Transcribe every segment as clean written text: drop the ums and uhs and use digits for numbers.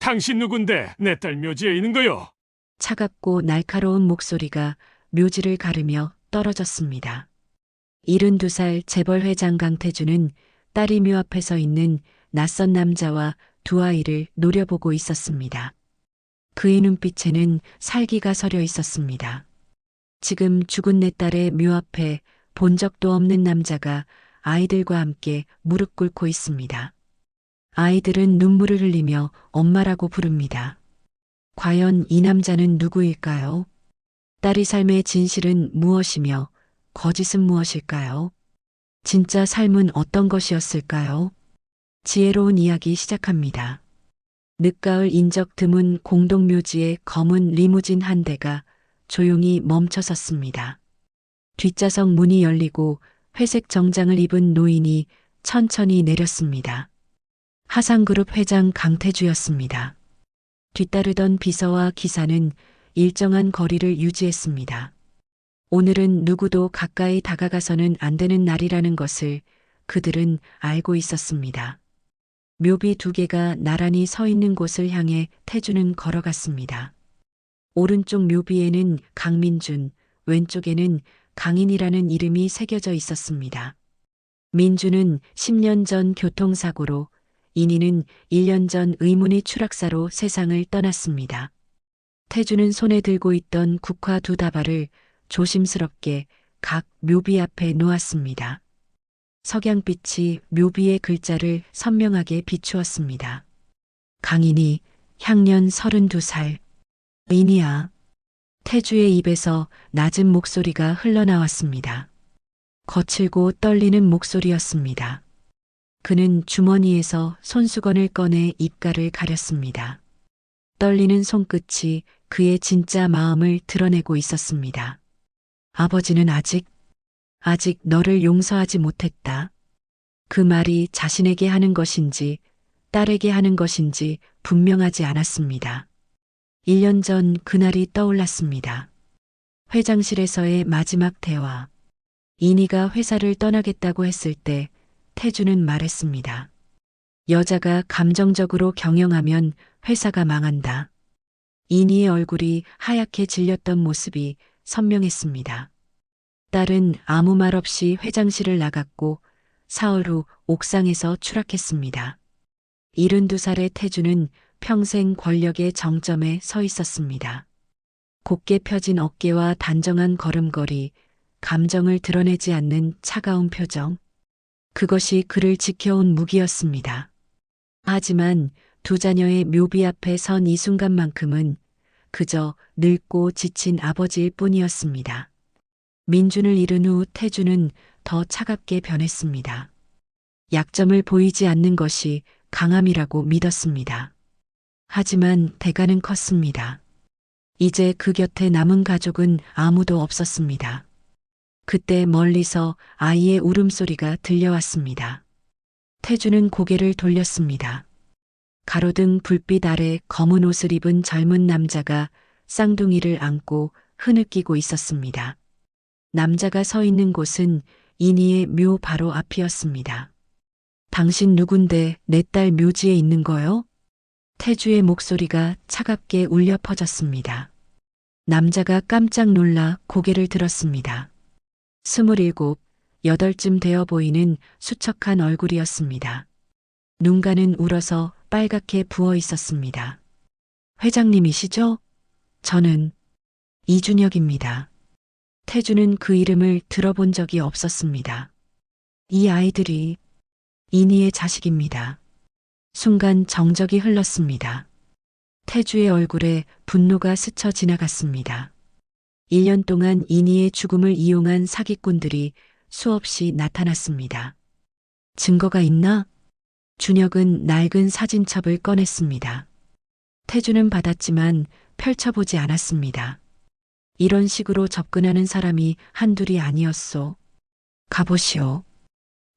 당신 누군데 내 딸 묘지에 있는 거요? 차갑고 날카로운 목소리가 묘지를 가르며 떨어졌습니다. 72살 재벌회장 강태주는 딸이 묘 앞에 서 있는 낯선 남자와 두 아이를 노려보고 있었습니다. 그의 눈빛에는 살기가 서려 있었습니다. 지금 죽은 내 딸의 묘 앞에 본 적도 없는 남자가 아이들과 함께 무릎 꿇고 있습니다. 아이들은 눈물을 흘리며 엄마라고 부릅니다. 과연 이 남자는 누구일까요? 딸의 삶의 진실은 무엇이며 거짓은 무엇일까요? 진짜 삶은 어떤 것이었을까요? 지혜로운 이야기 시작합니다. 늦가을 인적 드문 공동묘지에 검은 리무진 한 대가 조용히 멈춰섰습니다. 뒷좌석 문이 열리고 회색 정장을 입은 노인이 천천히 내렸습니다. 하상그룹 회장 강태주였습니다. 뒤따르던 비서와 기사는 일정한 거리를 유지했습니다. 오늘은 누구도 가까이 다가가서는 안 되는 날이라는 것을 그들은 알고 있었습니다. 묘비 두 개가 나란히 서 있는 곳을 향해 태주는 걸어갔습니다. 오른쪽 묘비에는 강민준, 왼쪽에는 강인이라는 이름이 새겨져 있었습니다. 민준은 10년 전 교통사고로, 인이는 1년 전 의문의 추락사로 세상을 떠났습니다. 태주는 손에 들고 있던 국화 두 다발을 조심스럽게 각 묘비 앞에 놓았습니다. 석양빛이 묘비의 글자를 선명하게 비추었습니다. 강인이 향년 32살. 인이야. 태주의 입에서 낮은 목소리가 흘러나왔습니다. 거칠고 떨리는 목소리였습니다. 그는 주머니에서 손수건을 꺼내 입가를 가렸습니다. 떨리는 손끝이 그의 진짜 마음을 드러내고 있었습니다. 아버지는 아직 너를 용서하지 못했다. 그 말이 자신에게 하는 것인지 딸에게 하는 것인지 분명하지 않았습니다. 1년 전 그날이 떠올랐습니다. 회장실에서의 마지막 대화. 인이가 회사를 떠나겠다고 했을 때 태주는 말했습니다. 여자가 감정적으로 경영하면 회사가 망한다. 인이의 얼굴이 하얗게 질렸던 모습이 선명했습니다. 딸은 아무 말 없이 회장실을 나갔고 사흘 후 옥상에서 추락했습니다. 72살의 태주는 평생 권력의 정점에 서 있었습니다. 곧게 펴진 어깨와 단정한 걸음걸이, 감정을 드러내지 않는 차가운 표정. 그것이 그를 지켜온 무기였습니다. 하지만 두 자녀의 묘비 앞에 선 이 순간만큼은 그저 늙고 지친 아버지일 뿐이었습니다. 민준을 잃은 후 태주는 더 차갑게 변했습니다. 약점을 보이지 않는 것이 강함이라고 믿었습니다. 하지만 대가는 컸습니다. 이제 그 곁에 남은 가족은 아무도 없었습니다. 그때 멀리서 아이의 울음소리가 들려왔습니다. 태주는 고개를 돌렸습니다. 가로등 불빛 아래 검은 옷을 입은 젊은 남자가 쌍둥이를 안고 흐느끼고 있었습니다. 남자가 서 있는 곳은 인이의 묘 바로 앞이었습니다. 당신 누군데 내 딸 묘지에 있는 거요? 태주의 목소리가 차갑게 울려 퍼졌습니다. 남자가 깜짝 놀라 고개를 들었습니다. 27, 8쯤 되어 보이는 수척한 얼굴이었습니다. 눈가는 울어서 빨갛게 부어 있었습니다. 회장님이시죠? 저는 이준혁입니다. 태주는 그 이름을 들어본 적이 없었습니다. 이 아이들이 인이의 자식입니다. 순간 정적이 흘렀습니다. 태주의 얼굴에 분노가 스쳐 지나갔습니다. 1년 동안 인이의 죽음을 이용한 사기꾼들이 수없이 나타났습니다. 증거가 있나? 준혁은 낡은 사진첩을 꺼냈습니다. 태주는 받았지만 펼쳐보지 않았습니다. 이런 식으로 접근하는 사람이 한둘이 아니었소. 가보시오.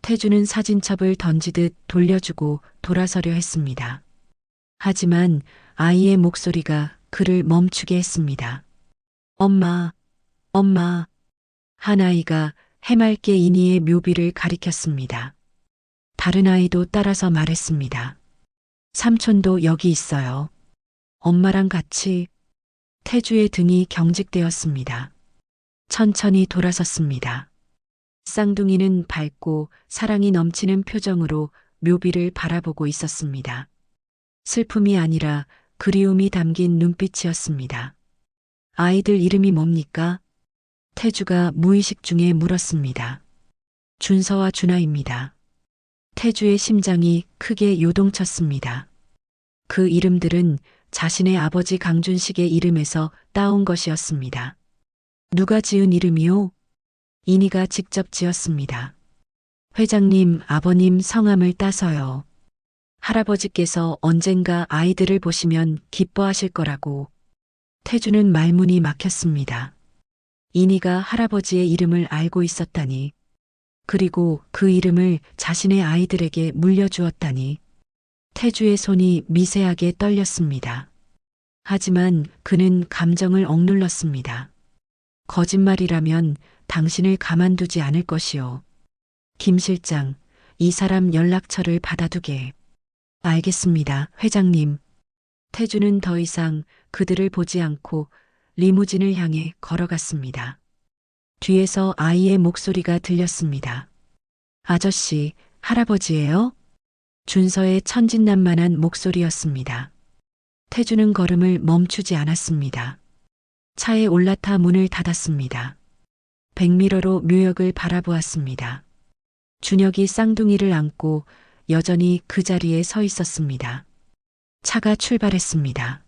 태주는 사진첩을 던지듯 돌려주고 돌아서려 했습니다. 하지만 아이의 목소리가 그를 멈추게 했습니다. 엄마, 엄마. 한 아이가 해맑게 인이의 묘비를 가리켰습니다. 다른 아이도 따라서 말했습니다. 삼촌도 여기 있어요. 엄마랑 같이. 태주의 등이 경직되었습니다. 천천히 돌아섰습니다. 쌍둥이는 밝고 사랑이 넘치는 표정으로 묘비를 바라보고 있었습니다. 슬픔이 아니라 그리움이 담긴 눈빛이었습니다. 아이들 이름이 뭡니까? 태주가 무의식 중에 물었습니다. 준서와 준하입니다. 태주의 심장이 크게 요동쳤습니다. 그 이름들은 자신의 아버지 강준식의 이름에서 따온 것이었습니다. 누가 지은 이름이요? 인이가 직접 지었습니다. 회장님, 아버님 성함을 따서요. 할아버지께서 언젠가 아이들을 보시면 기뻐하실 거라고. 태주는 말문이 막혔습니다. 인이가 할아버지의 이름을 알고 있었다니. 그리고 그 이름을 자신의 아이들에게 물려주었다니. 태주의 손이 미세하게 떨렸습니다. 하지만 그는 감정을 억눌렀습니다. 거짓말이라면 당신을 가만두지 않을 것이요. 김 실장, 이 사람 연락처를 받아두게. 알겠습니다, 회장님. 태주는 더 이상 그들을 보지 않고 리무진을 향해 걸어갔습니다. 뒤에서 아이의 목소리가 들렸습니다. 아저씨, 할아버지예요? 준서의 천진난만한 목소리였습니다. 태주는 걸음을 멈추지 않았습니다. 차에 올라타 문을 닫았습니다. 백미러로 묘역을 바라보았습니다. 준혁이 쌍둥이를 안고 여전히 그 자리에 서 있었습니다. 차가 출발했습니다.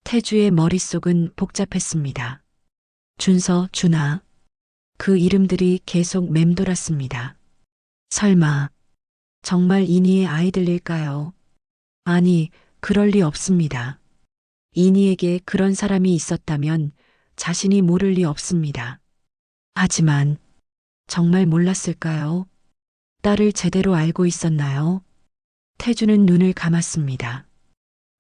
태주의 머릿속은 복잡했습니다. 준서, 준하. 그 이름들이 계속 맴돌았습니다. 설마 정말 인희의 아이들일까요? 아니, 그럴 리 없습니다. 인희에게 그런 사람이 있었다면 자신이 모를 리 없습니다. 하지만 정말 몰랐을까요? 딸을 제대로 알고 있었나요? 태주는 눈을 감았습니다.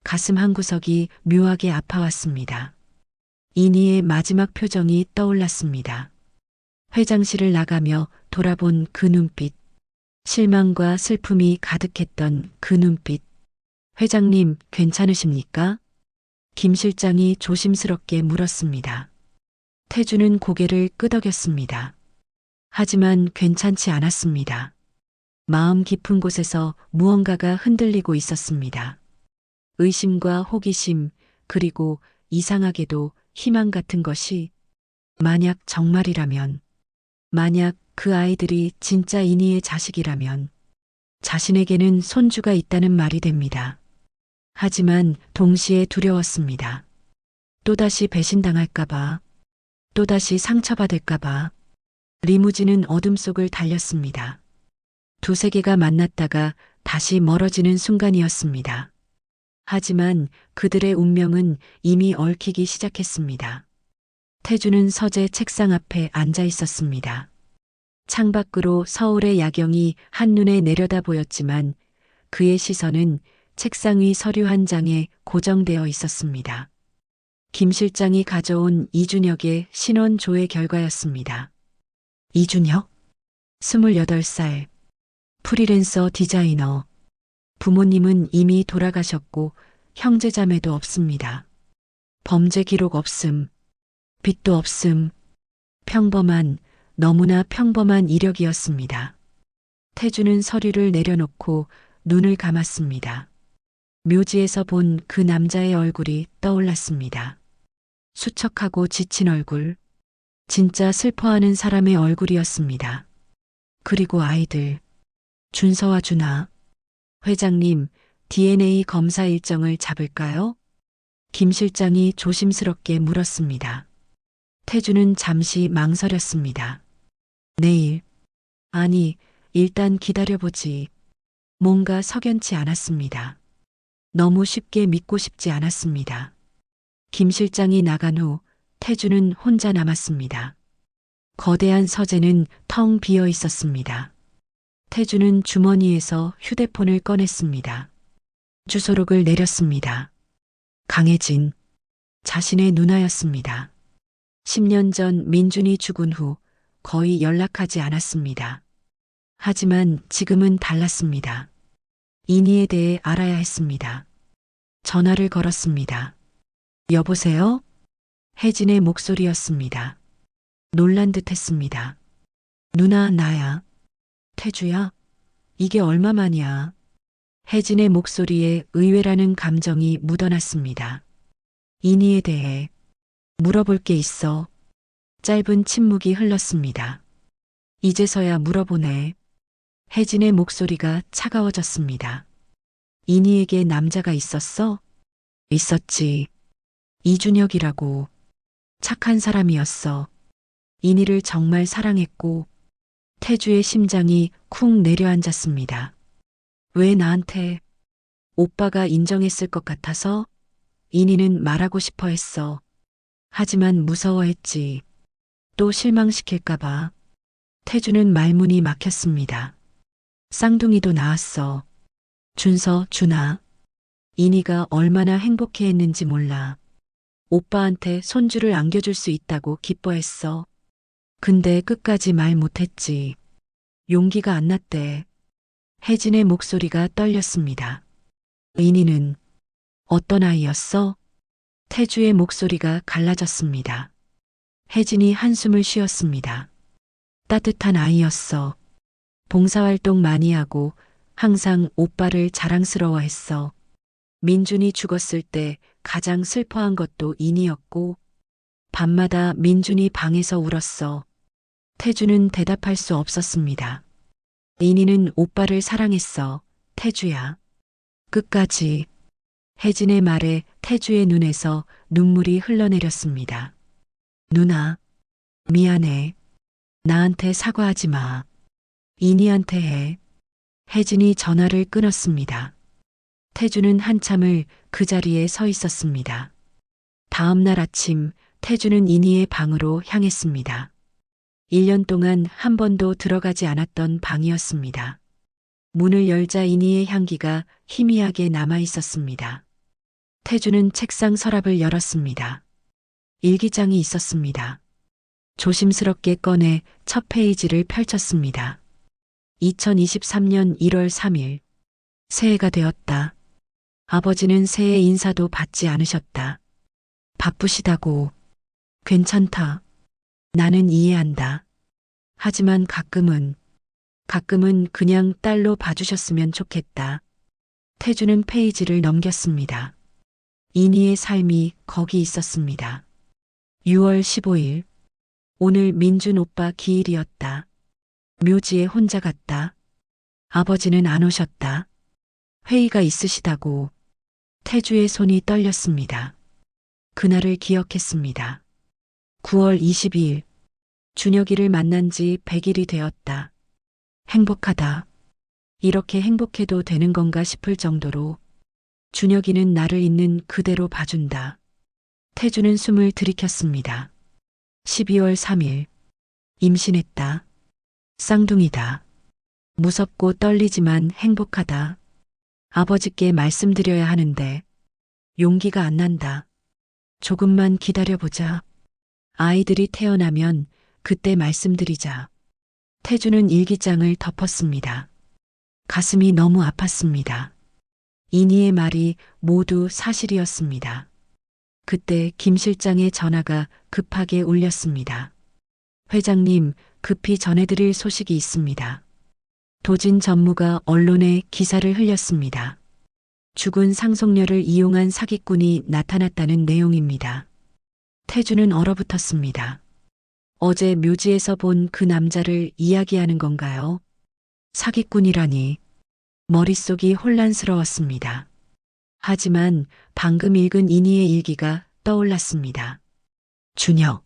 가슴 한구석이 묘하게 아파왔습니다. 인희의 마지막 표정이 떠올랐습니다. 회장실을 나가며 돌아본 그 눈빛. 실망과 슬픔이 가득했던 그 눈빛. 회장님, 괜찮으십니까? 김 실장이 조심스럽게 물었습니다. 태주는 고개를 끄덕였습니다. 하지만 괜찮지 않았습니다. 마음 깊은 곳에서 무언가가 흔들리고 있었습니다. 의심과 호기심, 그리고 이상하게도 희망 같은 것이 만약 정말이라면, 만약 그 아이들이 진짜 인희의 자식이라면 자신에게는 손주가 있다는 말이 됩니다. 하지만 동시에 두려웠습니다. 또다시 배신당할까봐, 또다시 상처받을까봐. 리무진은 어둠 속을 달렸습니다. 두세 개가 만났다가 다시 멀어지는 순간이었습니다. 하지만 그들의 운명은 이미 얽히기 시작했습니다. 태주는 서재 책상 앞에 앉아 있었습니다. 창밖으로 서울의 야경이 한눈에 내려다 보였지만 그의 시선은 책상 위 서류 한 장에 고정되어 있었습니다. 김 실장이 가져온 이준혁의 신원 조회 결과였습니다. 이준혁? 28살. 프리랜서 디자이너. 부모님은 이미 돌아가셨고 형제자매도 없습니다. 범죄 기록 없음. 빚도 없음. 평범한, 너무나 평범한 이력이었습니다. 태주는 서류를 내려놓고 눈을 감았습니다. 묘지에서 본 그 남자의 얼굴이 떠올랐습니다. 수척하고 지친 얼굴. 진짜 슬퍼하는 사람의 얼굴이었습니다. 그리고 아이들. 준서와 준하. 회장님, DNA 검사 일정을 잡을까요? 김 실장이 조심스럽게 물었습니다. 태주는 잠시 망설였습니다. 내일. 아니, 일단 기다려보지. 뭔가 석연치 않았습니다. 너무 쉽게 믿고 싶지 않았습니다. 김 실장이 나간 후 태주는 혼자 남았습니다. 거대한 서재는 텅 비어 있었습니다. 태주는 주머니에서 휴대폰을 꺼냈습니다. 주소록을 내렸습니다. 강혜진. 자신의 누나였습니다. 10년 전 민준이 죽은 후 거의 연락하지 않았습니다. 하지만 지금은 달랐습니다. 인희에 대해 알아야 했습니다. 전화를 걸었습니다. 여보세요? 혜진의 목소리였습니다. 놀란 듯 했습니다. 누나, 나야. 태주야? 이게 얼마만이야? 혜진의 목소리에 의외라는 감정이 묻어났습니다. 이니에 대해 물어볼 게 있어. 짧은 침묵이 흘렀습니다. 이제서야 물어보네. 혜진의 목소리가 차가워졌습니다. 이니에게 남자가 있었어? 있었지. 이준혁이라고. 착한 사람이었어. 이니를 정말 사랑했고, 태주의 심장이 쿵 내려앉았습니다. 왜 나한테? 오빠가 인정했을 것 같아서? 이니는 말하고 싶어 했어. 하지만 무서워했지. 또 실망시킬까봐. 태주는 말문이 막혔습니다. 쌍둥이도 낳았어. 준서, 준아. 이니가 얼마나 행복해했는지 몰라. 오빠한테 손주를 안겨줄 수 있다고 기뻐했어. 근데 끝까지 말 못했지. 용기가 안 났대. 혜진의 목소리가 떨렸습니다. 이니는 어떤 아이였어? 태주의 목소리가 갈라졌습니다. 혜진이 한숨을 쉬었습니다. 따뜻한 아이였어. 봉사활동 많이 하고 항상 오빠를 자랑스러워했어. 민준이 죽었을 때 가장 슬퍼한 것도 이니였고, 밤마다 민준이 방에서 울었어. 태주는 대답할 수 없었습니다. 이니는 오빠를 사랑했어. 태주야. 끝까지. 혜진의 말에 태주의 눈에서 눈물이 흘러내렸습니다. 누나, 미안해. 나한테 사과하지 마. 이니한테 해. 혜진이 전화를 끊었습니다. 태주는 한참을 그 자리에 서 있었습니다. 다음 날 아침 태주는 이니의 방으로 향했습니다. 1년 동안 한 번도 들어가지 않았던 방이었습니다. 문을 열자 이니의 향기가 희미하게 남아 있었습니다. 태주는 책상 서랍을 열었습니다. 일기장이 있었습니다. 조심스럽게 꺼내 첫 페이지를 펼쳤습니다. 2023년 1월 3일. 새해가 되었다. 아버지는 새해 인사도 받지 않으셨다. 바쁘시다고. 괜찮다. 나는 이해한다. 하지만 가끔은 그냥 딸로 봐주셨으면 좋겠다. 태주는 페이지를 넘겼습니다. 이니의 삶이 거기 있었습니다. 6월 15일. 오늘 민준 오빠 기일이었다. 묘지에 혼자 갔다. 아버지는 안 오셨다. 회의가 있으시다고. 태주의 손이 떨렸습니다. 그날을 기억했습니다. 9월 22일. 준혁이를 만난 지 100일이 되었다. 행복하다. 이렇게 행복해도 되는 건가 싶을 정도로 준혁이는 나를 있는 그대로 봐준다. 태주는 숨을 들이켰습니다. 12월 3일. 임신했다. 쌍둥이다. 무섭고 떨리지만 행복하다. 아버지께 말씀드려야 하는데 용기가 안 난다. 조금만 기다려보자. 아이들이 태어나면 그때 말씀드리자. 태주는 일기장을 덮었습니다. 가슴이 너무 아팠습니다. 이니의 말이 모두 사실이었습니다. 그때 김 실장의 전화가 급하게 울렸습니다. 회장님, 급히 전해드릴 소식이 있습니다. 도진 전무가 언론에 기사를 흘렸습니다. 죽은 상속녀를 이용한 사기꾼이 나타났다는 내용입니다. 태주는 얼어붙었습니다. 어제 묘지에서 본 그 남자를 이야기하는 건가요? 사기꾼이라니. 머릿속이 혼란스러웠습니다. 하지만 방금 읽은 이니의 일기가 떠올랐습니다. 준혁.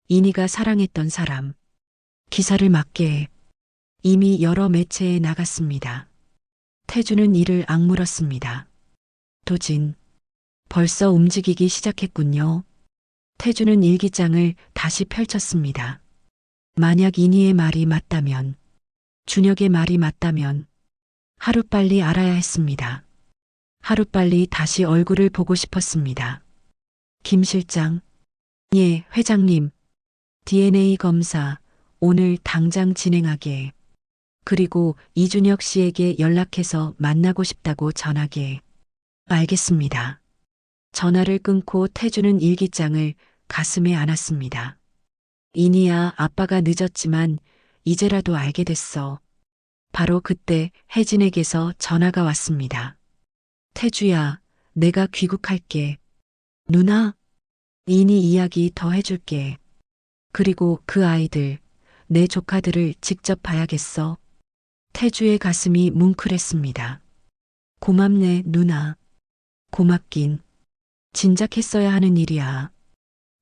이니가 사랑했던 사람. 기사를 맞게 이미 여러 매체에 나갔습니다. 태주는 이를 악물었습니다. 도진. 벌써 움직이기 시작했군요. 태주는 일기장을 다시 펼쳤습니다. 만약 이니의 말이 맞다면, 준혁의 말이 맞다면 하루빨리 알아야 했습니다. 하루빨리 다시 얼굴을 보고 싶었습니다. 김 실장. 예, 회장님. DNA 검사 오늘 당장 진행하게. 그리고 이준혁 씨에게 연락해서 만나고 싶다고 전하게. 알겠습니다. 전화를 끊고 태주는 일기장을 가슴에 안았습니다. 이니야, 아빠가 늦었지만 이제라도 알게 됐어. 바로 그때 혜진에게서 전화가 왔습니다. 태주야, 내가 귀국할게. 누나, 이니 이야기 더 해줄게. 그리고 그 아이들, 내 조카들을 직접 봐야겠어. 태주의 가슴이 뭉클했습니다. 고맙네, 누나. 고맙긴. 진작 했어야 하는 일이야.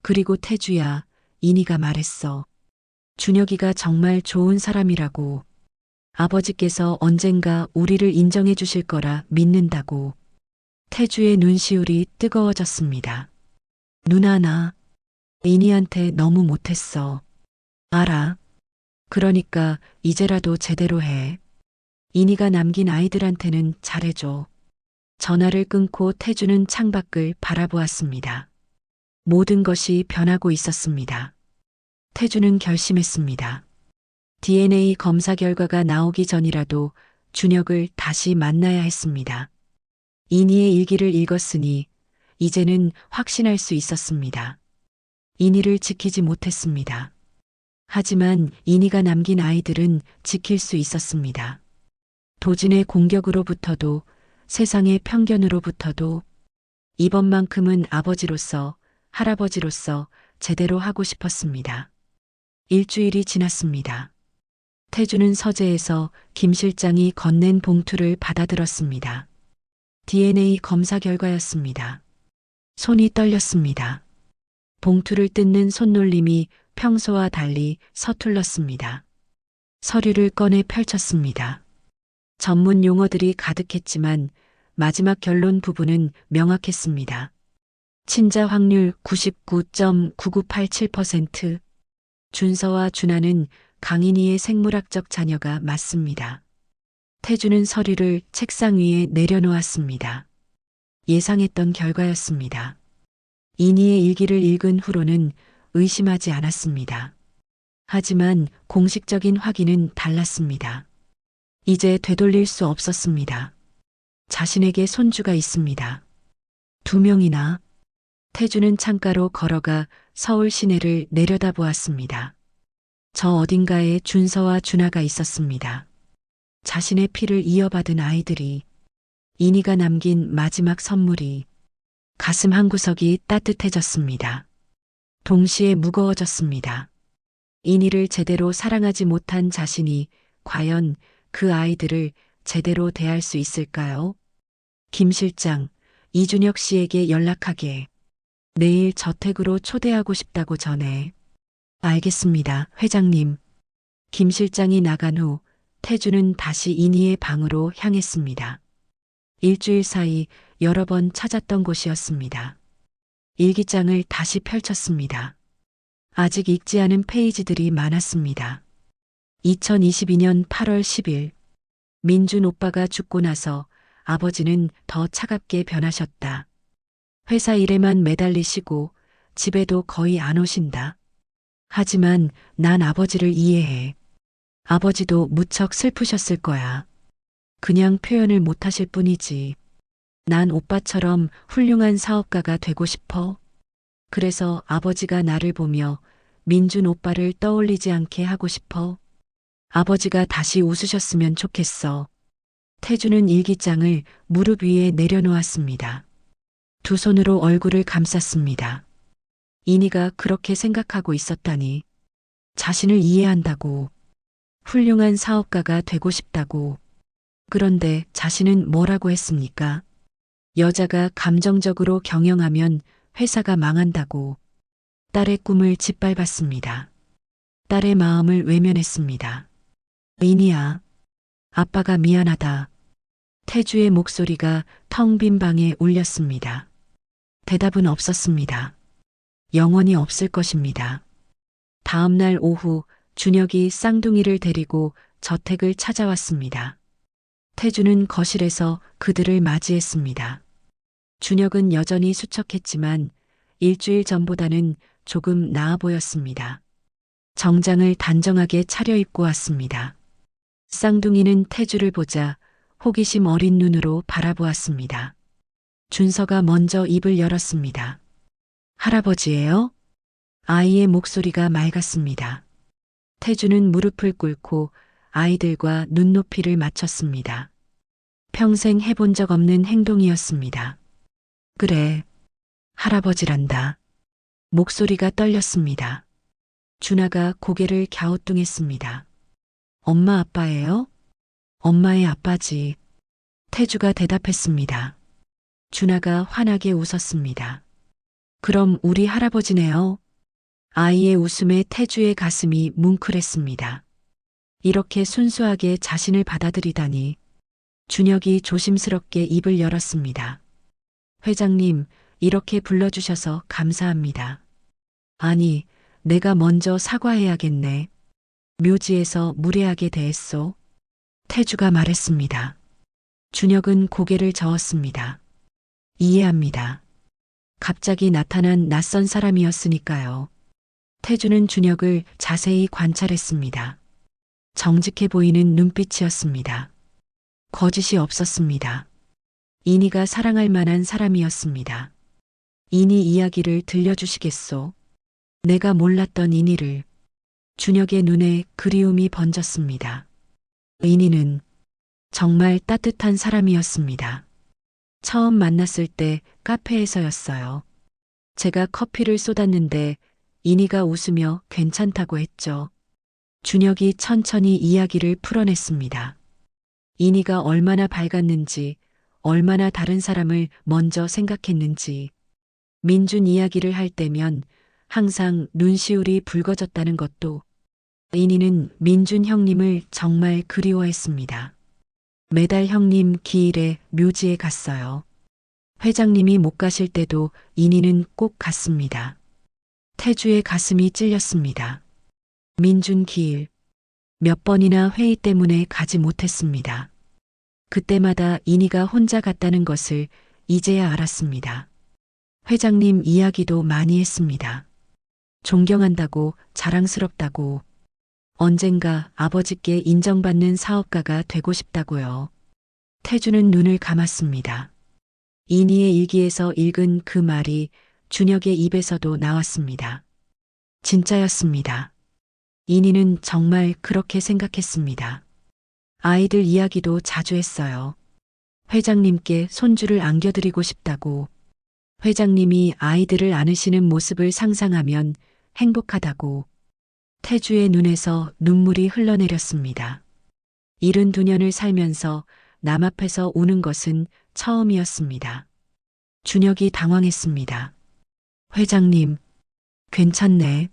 그리고 태주야, 이니가 말했어. 준혁이가 정말 좋은 사람이라고. 아버지께서 언젠가 우리를 인정해 주실 거라 믿는다고. 태주의 눈시울이 뜨거워졌습니다. 누나, 나 이니한테 너무 못했어. 알아. 그러니까 이제라도 제대로 해. 이니가 남긴 아이들한테는 잘해줘. 전화를 끊고 태주는 창밖을 바라보았습니다. 모든 것이 변하고 있었습니다. 태주는 결심했습니다. DNA 검사 결과가 나오기 전이라도 준혁을 다시 만나야 했습니다. 이니의 일기를 읽었으니 이제는 확신할 수 있었습니다. 이니를 지키지 못했습니다. 하지만 이니가 남긴 아이들은 지킬 수 있었습니다. 도진의 공격으로부터도 세상의 편견으로부터도 이번만큼은 아버지로서 할아버지로서 제대로 하고 싶었습니다. 일주일이 지났습니다. 태주는 서재에서 김 실장이 건넨 봉투를 받아들었습니다. DNA 검사 결과였습니다. 손이 떨렸습니다. 봉투를 뜯는 손놀림이 평소와 달리 서툴렀습니다. 서류를 꺼내 펼쳤습니다. 전문 용어들이 가득했지만 마지막 결론 부분은 명확했습니다. 친자 확률 99.9987%. 준서와 준하는 강인이의 생물학적 자녀가 맞습니다. 태주는 서류를 책상 위에 내려놓았습니다. 예상했던 결과였습니다. 이니의 일기를 읽은 후로는 의심하지 않았습니다. 하지만 공식적인 확인은 달랐습니다. 이제 되돌릴 수 없었습니다. 자신에게 손주가 있습니다. 2명이나. 태주는 창가로 걸어가 서울 시내를 내려다보았습니다. 저 어딘가에 준서와 준하가 있었습니다. 자신의 피를 이어받은 아이들이, 이니가 남긴 마지막 선물이. 가슴 한구석이 따뜻해졌습니다. 동시에 무거워졌습니다. 이니를 제대로 사랑하지 못한 자신이 과연 그 아이들을 제대로 대할 수 있을까요? 김 실장, 이준혁 씨에게 연락하게. 내일 저택으로 초대하고 싶다고 전해. 알겠습니다, 회장님. 김 실장이 나간 후 태주는 다시 이니의 방으로 향했습니다. 일주일 사이 여러 번 찾았던 곳이었습니다. 일기장을 다시 펼쳤습니다. 아직 읽지 않은 페이지들이 많았습니다. 2022년 8월 10일. 민준 오빠가 죽고 나서 아버지는 더 차갑게 변하셨다. 회사 일에만 매달리시고 집에도 거의 안 오신다. 하지만 난 아버지를 이해해. 아버지도 무척 슬프셨을 거야. 그냥 표현을 못하실 뿐이지. 난 오빠처럼 훌륭한 사업가가 되고 싶어. 그래서 아버지가 나를 보며 민준 오빠를 떠올리지 않게 하고 싶어. 아버지가 다시 웃으셨으면 좋겠어. 태주는 일기장을 무릎 위에 내려놓았습니다. 두 손으로 얼굴을 감쌌습니다. 이니가 그렇게 생각하고 있었다니. 자신을 이해한다고. 훌륭한 사업가가 되고 싶다고. 그런데 자신은 뭐라고 했습니까? 여자가 감정적으로 경영하면 회사가 망한다고. 딸의 꿈을 짓밟았습니다. 딸의 마음을 외면했습니다. 이니야, 아빠가 미안하다. 태주의 목소리가 텅 빈 방에 울렸습니다. 대답은 없었습니다. 영원히 없을 것입니다. 다음 날 오후 준혁이 쌍둥이를 데리고 저택을 찾아왔습니다. 태주는 거실에서 그들을 맞이했습니다. 준혁은 여전히 수척했지만 일주일 전보다는 조금 나아 보였습니다. 정장을 단정하게 차려입고 왔습니다. 쌍둥이는 태주를 보자 호기심 어린 눈으로 바라보았습니다. 준서가 먼저 입을 열었습니다. 할아버지예요? 아이의 목소리가 맑았습니다. 태주는 무릎을 꿇고 아이들과 눈높이를 맞췄습니다. 평생 해본 적 없는 행동이었습니다. 그래, 할아버지란다. 목소리가 떨렸습니다. 준하가 고개를 갸우뚱했습니다. 엄마 아빠예요? 엄마의 아빠지. 태주가 대답했습니다. 준하가 환하게 웃었습니다. 그럼 우리 할아버지네요. 아이의 웃음에 태주의 가슴이 뭉클했습니다. 이렇게 순수하게 자신을 받아들이다니. 준혁이 조심스럽게 입을 열었습니다. 회장님, 이렇게 불러주셔서 감사합니다. 아니, 내가 먼저 사과해야겠네. 묘지에서 무례하게 대했소. 태주가 말했습니다. 준혁은 고개를 저었습니다. 이해합니다. 갑자기 나타난 낯선 사람이었으니까요. 태주는 준혁을 자세히 관찰했습니다. 정직해 보이는 눈빛이었습니다. 거짓이 없었습니다. 인이가 사랑할 만한 사람이었습니다. 인이 이야기를 들려주시겠소? 내가 몰랐던 인이를. 준혁의 눈에 그리움이 번졌습니다. 인이는 정말 따뜻한 사람이었습니다. 처음 만났을 때 카페에서였어요. 제가 커피를 쏟았는데 인이가 웃으며 괜찮다고 했죠. 준혁이 천천히 이야기를 풀어냈습니다. 인이가 얼마나 밝았는지, 얼마나 다른 사람을 먼저 생각했는지, 민준 이야기를 할 때면 항상 눈시울이 붉어졌다는 것도. 인이는 민준 형님을 정말 그리워했습니다. 매달 형님 기일에 묘지에 갔어요. 회장님이 못 가실 때도 인이는 꼭 갔습니다. 태주의 가슴이 찔렸습니다. 민준 기일. 몇 번이나 회의 때문에 가지 못했습니다. 그때마다 인이가 혼자 갔다는 것을 이제야 알았습니다. 회장님 이야기도 많이 했습니다. 존경한다고, 자랑스럽다고, 언젠가 아버지께 인정받는 사업가가 되고 싶다고요. 태주는 눈을 감았습니다. 인이의 일기에서 읽은 그 말이 준혁의 입에서도 나왔습니다. 진짜였습니다. 인이는 정말 그렇게 생각했습니다. 아이들 이야기도 자주 했어요. 회장님께 손주를 안겨드리고 싶다고. 회장님이 아이들을 안으시는 모습을 상상하면 행복하다고. 태주의 눈에서 눈물이 흘러내렸습니다. 72년을 살면서 남 앞에서 우는 것은 처음이었습니다. 준혁이 당황했습니다. 회장님, 괜찮네.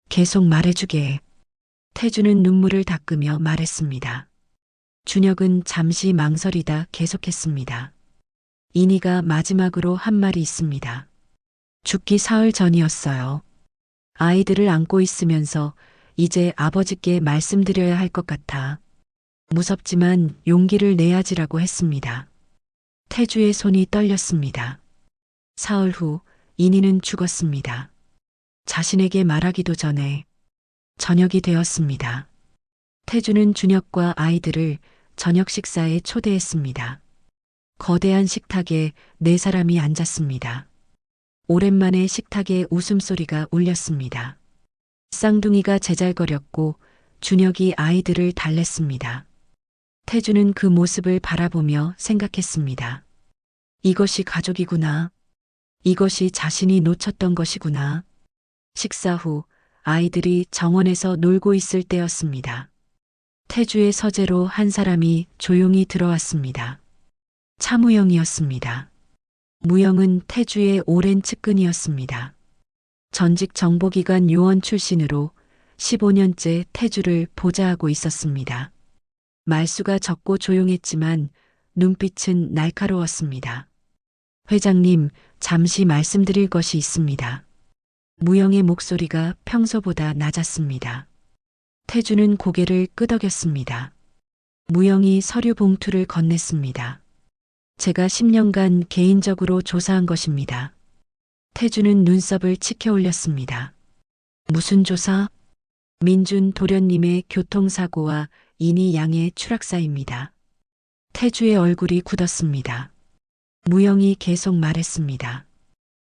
계속 말해주게. 태주는 눈물을 닦으며 말했습니다. 준혁은 잠시 망설이다 계속했습니다. 인이가 마지막으로 한 말이 있습니다. 죽기 사흘 전이었어요. 아이들을 안고 있으면서 이제 아버지께 말씀드려야 할 것 같아. 무섭지만 용기를 내야지라고 했습니다. 태주의 손이 떨렸습니다. 사흘 후 인이는 죽었습니다. 자신에게 말하기도 전에 저녁이 되었습니다. 태주는 준혁과 아이들을 저녁 식사에 초대했습니다. 거대한 식탁에 4사람이 앉았습니다. 오랜만에 식탁에 웃음소리가 울렸습니다. 쌍둥이가 제잘거렸고 준혁이 아이들을 달랬습니다. 태주는 그 모습을 바라보며 생각했습니다. 이것이 가족이구나. 이것이 자신이 놓쳤던 것이구나. 식사 후 아이들이 정원에서 놀고 있을 때였습니다. 태주의 서재로 한 사람이 조용히 들어왔습니다. 차무영이었습니다. 무영은 태주의 오랜 측근이었습니다. 전직 정보기관 요원 출신으로 15년째 태주를 보좌하고 있었습니다. 말수가 적고 조용했지만 눈빛은 날카로웠습니다. 회장님, 잠시 말씀드릴 것이 있습니다. 무영의 목소리가 평소보다 낮았습니다. 태주는 고개를 끄덕였습니다. 무영이 서류 봉투를 건넸습니다. 제가 10년간 개인적으로 조사한 것입니다. 태주는 눈썹을 치켜 올렸습니다. 무슨 조사? 민준 도련님의 교통사고와 인이 양의 추락사입니다. 태주의 얼굴이 굳었습니다. 무영이 계속 말했습니다.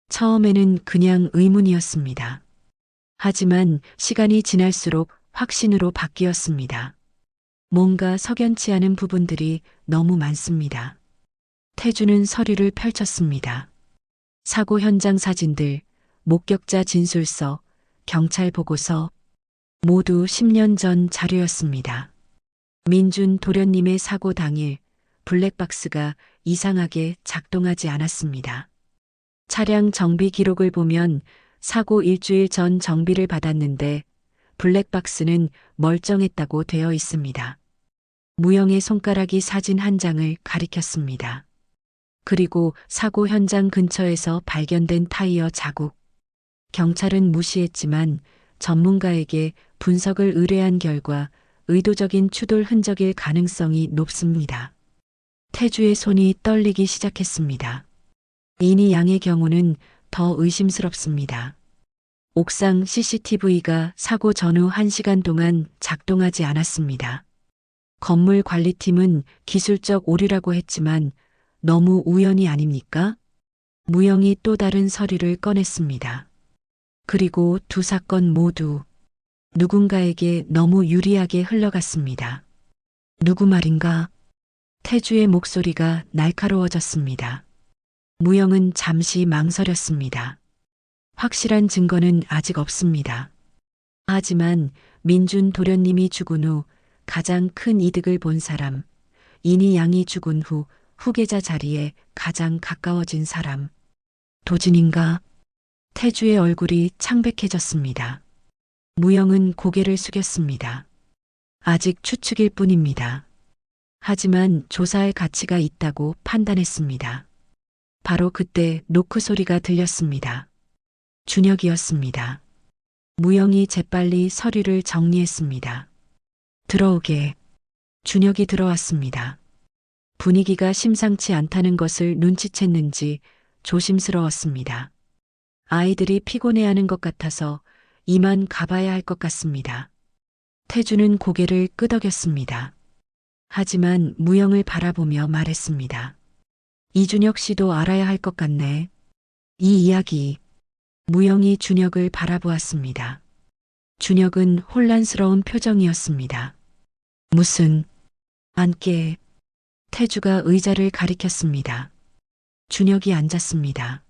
처음에는 그냥 의문이었습니다. 하지만 시간이 지날수록 확신으로 바뀌었습니다. 뭔가 석연치 않은 부분들이 너무 많습니다. 태주는 서류를 펼쳤습니다. 사고 현장 사진들, 목격자 진술서, 경찰 보고서, 모두 10년 전 자료였습니다. 민준 도련님의 사고 당일 블랙박스가 이상하게 작동하지 않았습니다. 차량 정비 기록을 보면 사고 일주일 전 정비를 받았는데 블랙박스는 멀쩡했다고 되어 있습니다. 무영의 손가락이 사진 한 장을 가리켰습니다. 그리고 사고 현장 근처에서 발견된 타이어 자국. 경찰은 무시했지만 전문가에게 분석을 의뢰한 결과 의도적인 추돌 흔적일 가능성이 높습니다. 태주의 손이 떨리기 시작했습니다. 이니 양의 경우는 더 의심스럽습니다. 옥상 CCTV가 사고 전후 1시간 동안 작동하지 않았습니다. 건물 관리팀은 기술적 오류라고 했지만 너무 우연이 아닙니까? 무영이 또 다른 서류를 꺼냈습니다. 그리고 두 사건 모두 누군가에게 너무 유리하게 흘러갔습니다. 누구 말인가? 태주의 목소리가 날카로워졌습니다. 무영은 잠시 망설였습니다. 확실한 증거는 아직 없습니다. 하지만 민준 도련님이 죽은 후 가장 큰 이득을 본 사람, 이니 양이 죽은 후 후계자 자리에 가장 가까워진 사람. 도진인가? 태주의 얼굴이 창백해졌습니다. 무영은 고개를 숙였습니다. 아직 추측일 뿐입니다. 하지만 조사할 가치가 있다고 판단했습니다. 바로 그때 노크 소리가 들렸습니다. 준혁이었습니다. 무영이 재빨리 서류를 정리했습니다. 들어오게. 준혁이 들어왔습니다. 분위기가 심상치 않다는 것을 눈치챘는지 조심스러웠습니다. 아이들이 피곤해하는 것 같아서 이만 가봐야 할 것 같습니다. 태주는 고개를 끄덕였습니다. 하지만 무영을 바라보며 말했습니다. 이준혁 씨도 알아야 할 것 같네. 이 이야기. 무영이 준혁을 바라보았습니다. 준혁은 혼란스러운 표정이었습니다. 무슨, 앉게. 태주가 의자를 가리켰습니다. 준혁이 앉았습니다.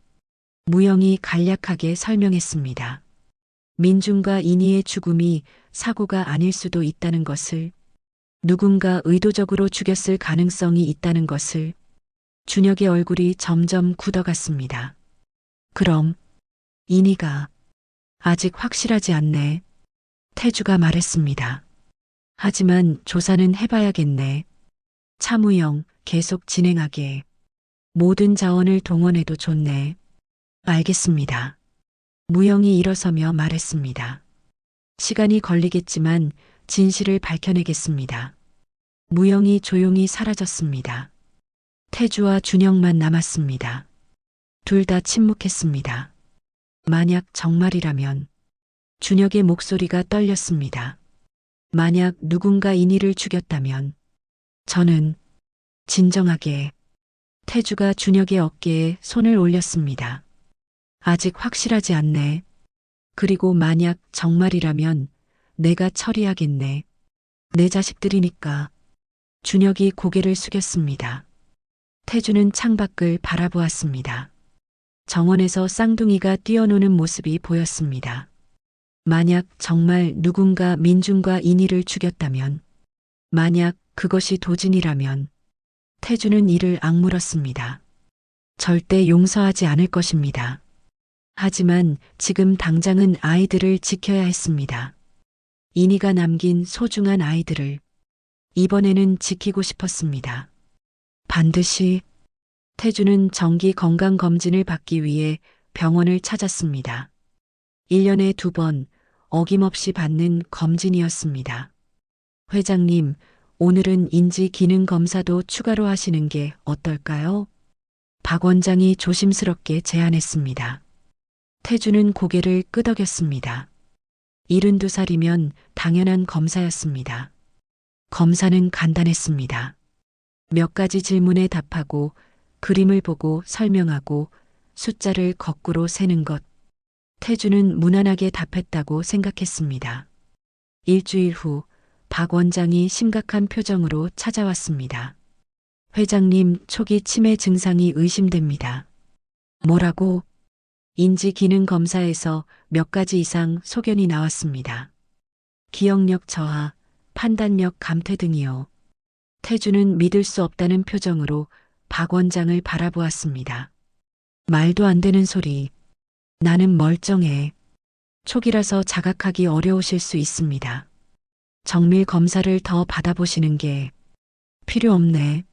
무영이 간략하게 설명했습니다. 민준과 이니의 죽음이 사고가 아닐 수도 있다는 것을, 누군가 의도적으로 죽였을 가능성이 있다는 것을. 준혁의 얼굴이 점점 굳어갔습니다. 그럼 이니가 아직 확실하지 않네. 태주가 말했습니다. 하지만 조사는 해봐야겠네. 차무영, 계속 진행하게. 모든 자원을 동원해도 좋네. 알겠습니다. 무영이 일어서며 말했습니다. 시간이 걸리겠지만 진실을 밝혀내겠습니다. 무영이 조용히 사라졌습니다. 태주와 준혁만 남았습니다. 둘 다 침묵했습니다. 만약 정말이라면. 준혁의 목소리가 떨렸습니다. 만약 누군가 이니를 죽였다면. 저는 진정하게. 태주가 준혁의 어깨에 손을 올렸습니다. 아직 확실하지 않네. 그리고 만약 정말이라면 내가 처리하겠네. 내 자식들이니까. 준혁이 고개를 숙였습니다. 태주는 창밖을 바라보았습니다. 정원에서 쌍둥이가 뛰어노는 모습이 보였습니다. 만약 정말 누군가 민준과 이니를 죽였다면, 만약 그것이 도진이라면, 태주는 이를 악물었습니다. 절대 용서하지 않을 것입니다. 하지만 지금 당장은 아이들을 지켜야 했습니다. 이니가 남긴 소중한 아이들을 이번에는 지키고 싶었습니다. 반드시. 태주는 정기 건강검진을 받기 위해 병원을 찾았습니다. 1년에 2번 어김없이 받는 검진이었습니다. 회장님, 오늘은 인지 기능 검사도 추가로 하시는 게 어떨까요? 박 원장이 조심스럽게 제안했습니다. 태주는 고개를 끄덕였습니다. 72살이면 당연한 검사였습니다. 검사는 간단했습니다. 몇 가지 질문에 답하고 그림을 보고 설명하고 숫자를 거꾸로 세는 것. 태주는 무난하게 답했다고 생각했습니다. 일주일 후 박 원장이 심각한 표정으로 찾아왔습니다. 회장님, 초기 치매 증상이 의심됩니다. 뭐라고? 인지 기능 검사에서 몇 가지 이상 소견이 나왔습니다. 기억력 저하, 판단력 감퇴 등이요. 태주는 믿을 수 없다는 표정으로 박 원장을 바라보았습니다. 말도 안 되는 소리. 나는 멀쩡해. 초기라서 자각하기 어려우실 수 있습니다. 정밀 검사를 더 받아보시는 게 필요 없네.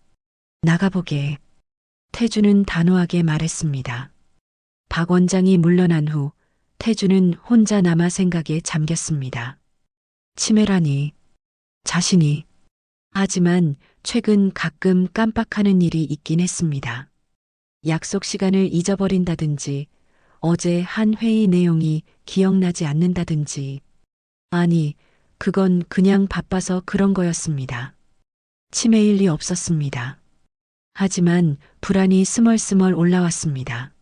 나가보게. 태주는 단호하게 말했습니다. 박 원장이 물러난 후 태주는 혼자 남아 생각에 잠겼습니다. 치매라니. 자신이. 하지만 최근 가끔 깜빡하는 일이 있긴 했습니다. 약속 시간을 잊어버린다든지 어제 한 회의 내용이 기억나지 않는다든지. 아니, 그건 그냥 바빠서 그런 거였습니다. 치매일 리 없었습니다. 하지만 불안이 스멀스멀 올라왔습니다.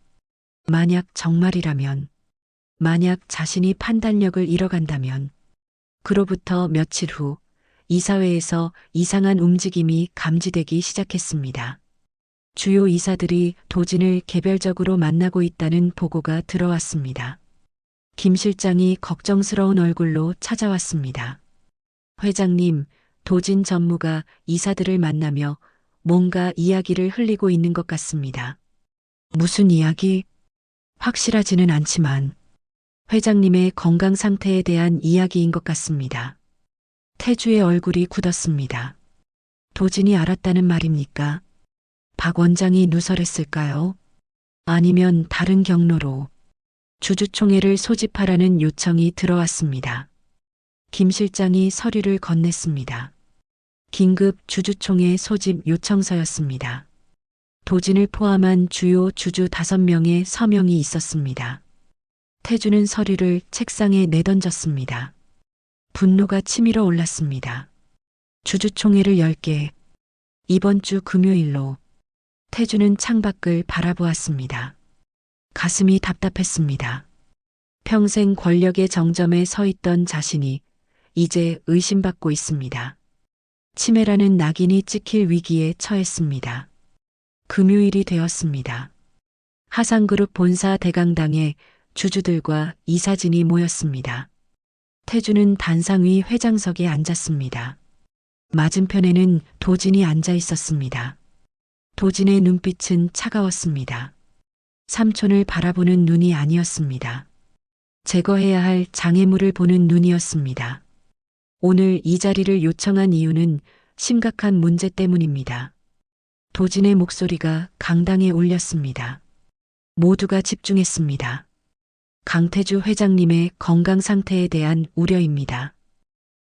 만약 정말이라면, 만약 자신이 판단력을 잃어간다면, 그로부터 며칠 후 이사회에서 이상한 움직임이 감지되기 시작했습니다. 주요 이사들이 도진을 개별적으로 만나고 있다는 보고가 들어왔습니다. 김 실장이 걱정스러운 얼굴로 찾아왔습니다. 회장님, 도진 전무가 이사들을 만나며 뭔가 이야기를 흘리고 있는 것 같습니다. 무슨 이야기? 확실하지는 않지만 회장님의 건강 상태에 대한 이야기인 것 같습니다. 태주의 얼굴이 굳었습니다. 도진이 알았다는 말입니까? 박 원장이 누설했을까요? 아니면 다른 경로로 주주총회를 소집하라는 요청이 들어왔습니다. 김 실장이 서류를 건넸습니다. 긴급 주주총회 소집 요청서였습니다. 도진을 포함한 주요 주주 5명의 서명이 있었습니다. 태주는 서류를 책상에 내던졌습니다. 분노가 치밀어 올랐습니다. 주주총회를 10개. 이번 주 금요일로. 태주는 창밖을 바라보았습니다. 가슴이 답답했습니다. 평생 권력의 정점에 서 있던 자신이 이제 의심받고 있습니다. 치매라는 낙인이 찍힐 위기에 처했습니다. 금요일이 되었습니다. 하상그룹 본사 대강당에 주주들과 이사진이 모였습니다. 태주는 단상 위 회장석에 앉았습니다. 맞은편에는 도진이 앉아 있었습니다. 도진의 눈빛은 차가웠습니다. 삼촌을 바라보는 눈이 아니었습니다. 제거해야 할 장애물을 보는 눈이었습니다. 오늘 이 자리를 요청한 이유는 심각한 문제 때문입니다. 도진의 목소리가 강당에 울렸습니다. 모두가 집중했습니다. 강태주 회장님의 건강 상태에 대한 우려입니다.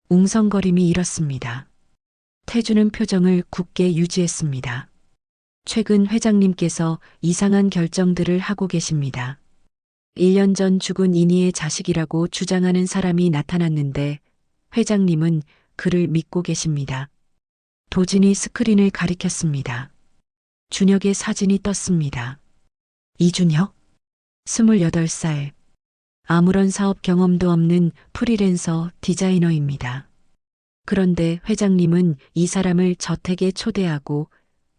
웅성거림이 일었습니다. 태주는 표정을 굳게 유지했습니다. 최근 회장님께서 이상한 결정들을 하고 계십니다. 1년 전 죽은 이니의 자식이라고 주장하는 사람이 나타났는데 회장님은 그를 믿고 계십니다. 도진이 스크린을 가리켰습니다. 준혁의 사진이 떴습니다. 이준혁? 28살. 아무런 사업 경험도 없는 프리랜서 디자이너입니다. 그런데 회장님은 이 사람을 저택에 초대하고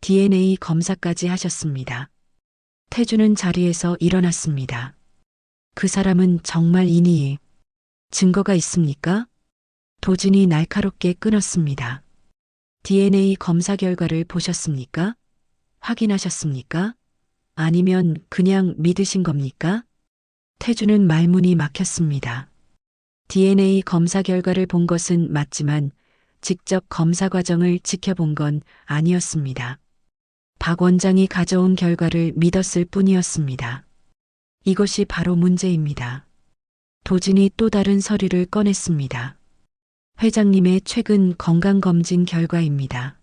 DNA 검사까지 하셨습니다. 태주는 자리에서 일어났습니다. 그 사람은 정말 이니 증거가 있습니까? 도진이 날카롭게 끊었습니다. DNA 검사 결과를 보셨습니까? 확인하셨습니까? 아니면 그냥 믿으신 겁니까? 태주는 말문이 막혔습니다. DNA 검사 결과를 본 것은 맞지만 직접 검사 과정을 지켜본 건 아니었습니다. 박 원장이 가져온 결과를 믿었을 뿐이었습니다. 이것이 바로 문제입니다. 도진이 또 다른 서류를 꺼냈습니다. 회장님의 최근 건강검진 결과입니다.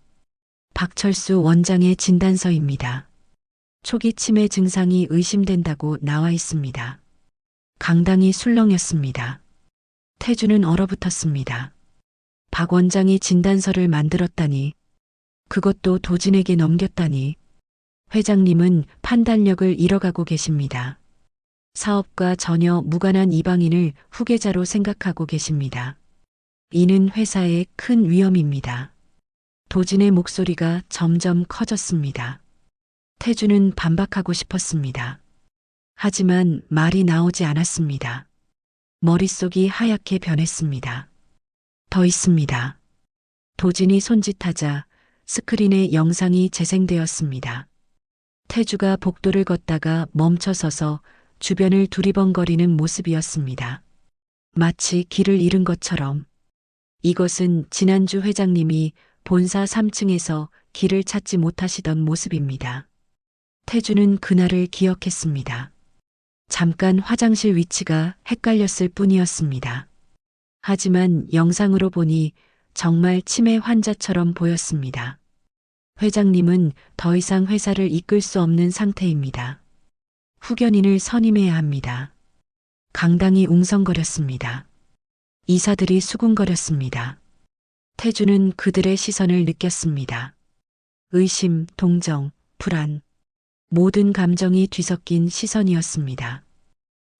박철수 원장의 진단서입니다. 초기 치매 증상이 의심된다고 나와 있습니다. 강당이 술렁였습니다. 태주는 얼어붙었습니다. 박 원장이 진단서를 만들었다니, 그것도 도진에게 넘겼다니, 회장님은 판단력을 잃어가고 계십니다. 사업과 전혀 무관한 이방인을 후계자로 생각하고 계십니다. 이는 회사의 큰 위험입니다. 도진의 목소리가 점점 커졌습니다. 태주는 반박하고 싶었습니다. 하지만 말이 나오지 않았습니다. 머릿속이 하얗게 변했습니다. 더 있습니다. 도진이 손짓하자 스크린에 영상이 재생되었습니다. 태주가 복도를 걷다가 멈춰서서 주변을 두리번거리는 모습이었습니다. 마치 길을 잃은 것처럼. 이것은 지난주 회장님이 본사 3층에서 길을 찾지 못하시던 모습입니다. 태주는 그날을 기억했습니다. 잠깐 화장실 위치가 헷갈렸을 뿐이었습니다. 하지만 영상으로 보니 정말 치매 환자처럼 보였습니다. 회장님은 더 이상 회사를 이끌 수 없는 상태입니다. 후견인을 선임해야 합니다. 강당이 웅성거렸습니다. 이사들이 수군거렸습니다. 태주는 그들의 시선을 느꼈습니다. 의심, 동정, 불안. 모든 감정이 뒤섞인 시선이었습니다.